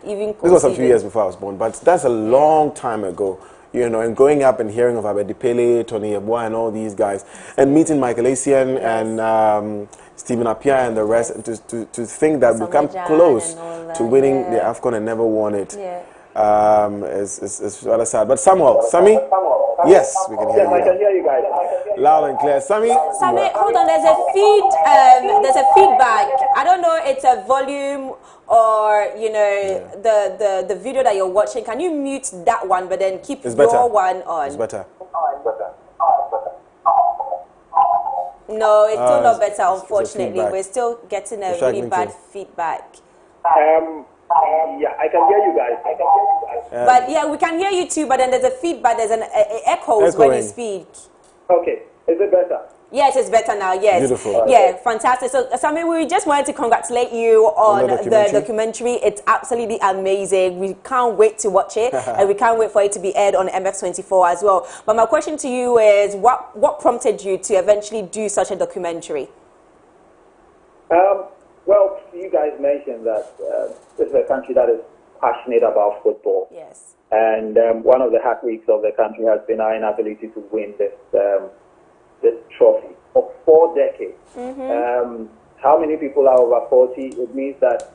Even this was a few years before I was born, but that's a long time ago. You know, and growing up and hearing of Abedi Pele, Tony Yeboah, and all these guys, and meeting Michael Essien and Stephen Appiah and the rest, and to think that we come close to winning the AFCON and never won it, is rather sad. But Sami, yes, we can hear you. I can hear you guys. Loud and clear. Sami, hold on. There's a feedback. I don't know. It's a volume or the video that you're watching. Can you mute that one, but then keep your one on? It's better. No, it's still not better. Unfortunately, we're still getting a really bad feedback. Yeah, I can hear you guys. But yeah, we can hear you too. But then there's a feedback. There's an echoes when you speak. Okay, is it better? Yes, it's better now. Yes. Beautiful. Yeah, fantastic. So, Sammy, we just wanted to congratulate you on the documentary. It's absolutely amazing. We can't wait to watch it, and we can't wait for it to be aired on MX24 as well. But my question to you is, what prompted you to eventually do such a documentary? Well, you guys mentioned that this is a country that is passionate about football. Yes. And one of the heartbreaks of the country has been our inability to win this trophy for 4 decades. How many people are over 40? It means that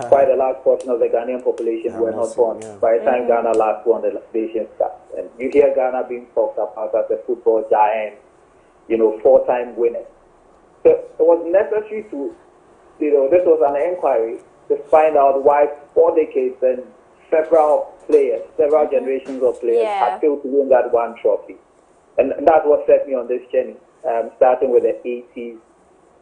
quite a large portion of the Ghanaian population were not born by the time Ghana last won the Nations Cup. And you hear Ghana being talked about as a football giant, 4-time winner. So it was necessary to, this was an inquiry to find out why 4 decades and several generations of players had failed to win that one trophy. And that's what set me on this journey, starting with the 80s,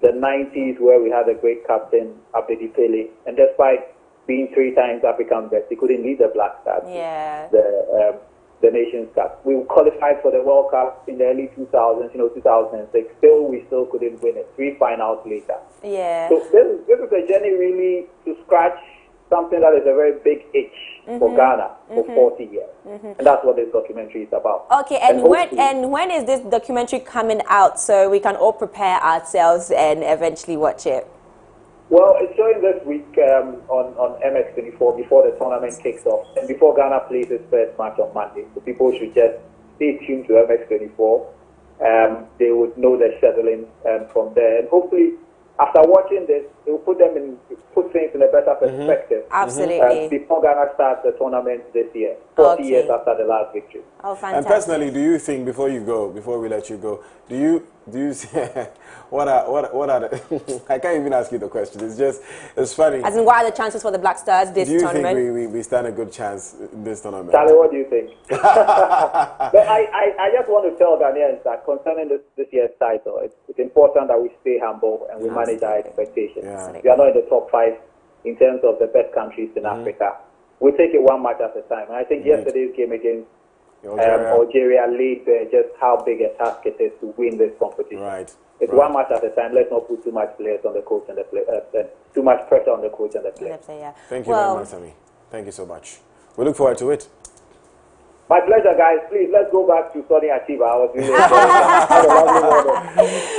the 90s, where we had a great captain, Abedi Pele, and despite being 3 times African best, he couldn't lead the Black Stars to the Nations Cup. We qualified for the World Cup in the early 2000s, 2006. We still couldn't win it. 3 finals later. Yeah. So this is a journey really to scratch something that is a very big itch for Ghana for 40 years. And that's what this documentary is about. Okay, and when is this documentary coming out so we can all prepare ourselves and eventually watch it? Well, it's showing this week on MX24 before the tournament kicks off and before Ghana plays its first match on Monday. So people should just stay tuned to MX24. They would know the scheduling from there. And hopefully, after watching this, it will put things in a better perspective. Absolutely. Before Ghana starts the tournament this year, 40 years after the last victory. Oh, fantastic. And personally, do you think, before we let you go, do you see, what are the, I can't even ask you the question, it's funny. As in, what are the chances for the Black Stars this tournament? Do you think we stand a good chance in this tournament? Charlie, what do you think? But I just want to tell Ghanaians that concerning this year's title, it's important that we stay humble and we manage our expectations. We are not in the top 5 in terms of the best countries in Africa. We take it one match at a time. And I think yesterday's game against Algeria laid bare just how big a task it is to win this competition. It's one match at a time. Let's not put too much players on the coach and too much pressure on the coach and the players. Thank you very much, Sammy. Thank you so much. We look forward to it. My pleasure, guys. Please, let's go back to Sonny Achiba. I was really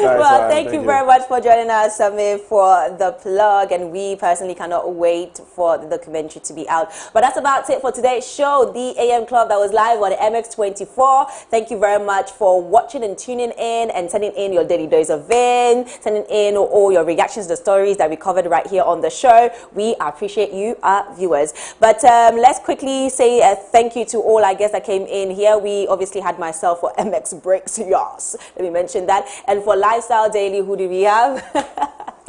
well, thank you very much for joining us, Sammy, for the plug. And we personally cannot wait for the documentary to be out. But that's about it for today's show, the AM Club that was live on MX24. Thank you very much for watching and tuning in and sending in your daily dose of Vin, sending in all your reactions to the stories that we covered right here on the show. We appreciate you, our viewers. But let's quickly say thank you to all our guests that came in here. We obviously had myself for MX Breaks, yes. Let me mention that. And for Lifestyle Daily, who do we have?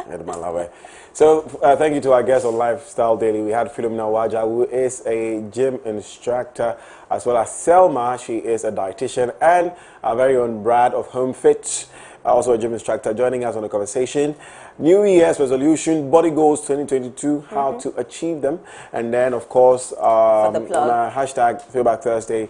Edma. So thank you to our guests on Lifestyle Daily. We had Philomena Waja, who is a gym instructor, as well as Selma. She is a dietitian, and our very own Brad of Home Fit, also a gym instructor, joining us on the conversation. New Year's resolution, body goals 2022, how to achieve them. And then, of course, on our hashtag Throwback Thursday,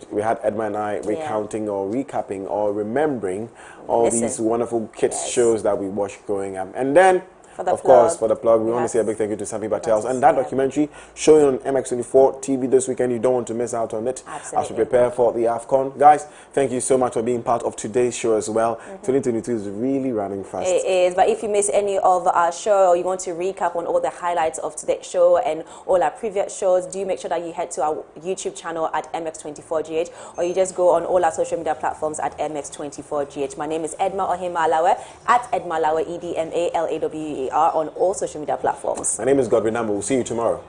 we had Edma and I recounting or recapping or remembering all these wonderful kids shows that we watched growing up. And then, of course, for the plug, we want to say a big thank you to Sammy Bartels. And that documentary showing on MX24 TV this weekend, you don't want to miss out on it as we prepare for the AFCON. Guys, thank you so much for being part of today's show as well. 2022 is really running fast. It is, but if you miss any of our show or you want to recap on all the highlights of today's show and all our previous shows, do make sure that you head to our YouTube channel at MX24GH, or you just go on all our social media platforms at MX24GH. My name is Edma Ohimalawe at Edmalawe, EDMALAWE. On all social media platforms. My name is Godwin. We'll see you tomorrow.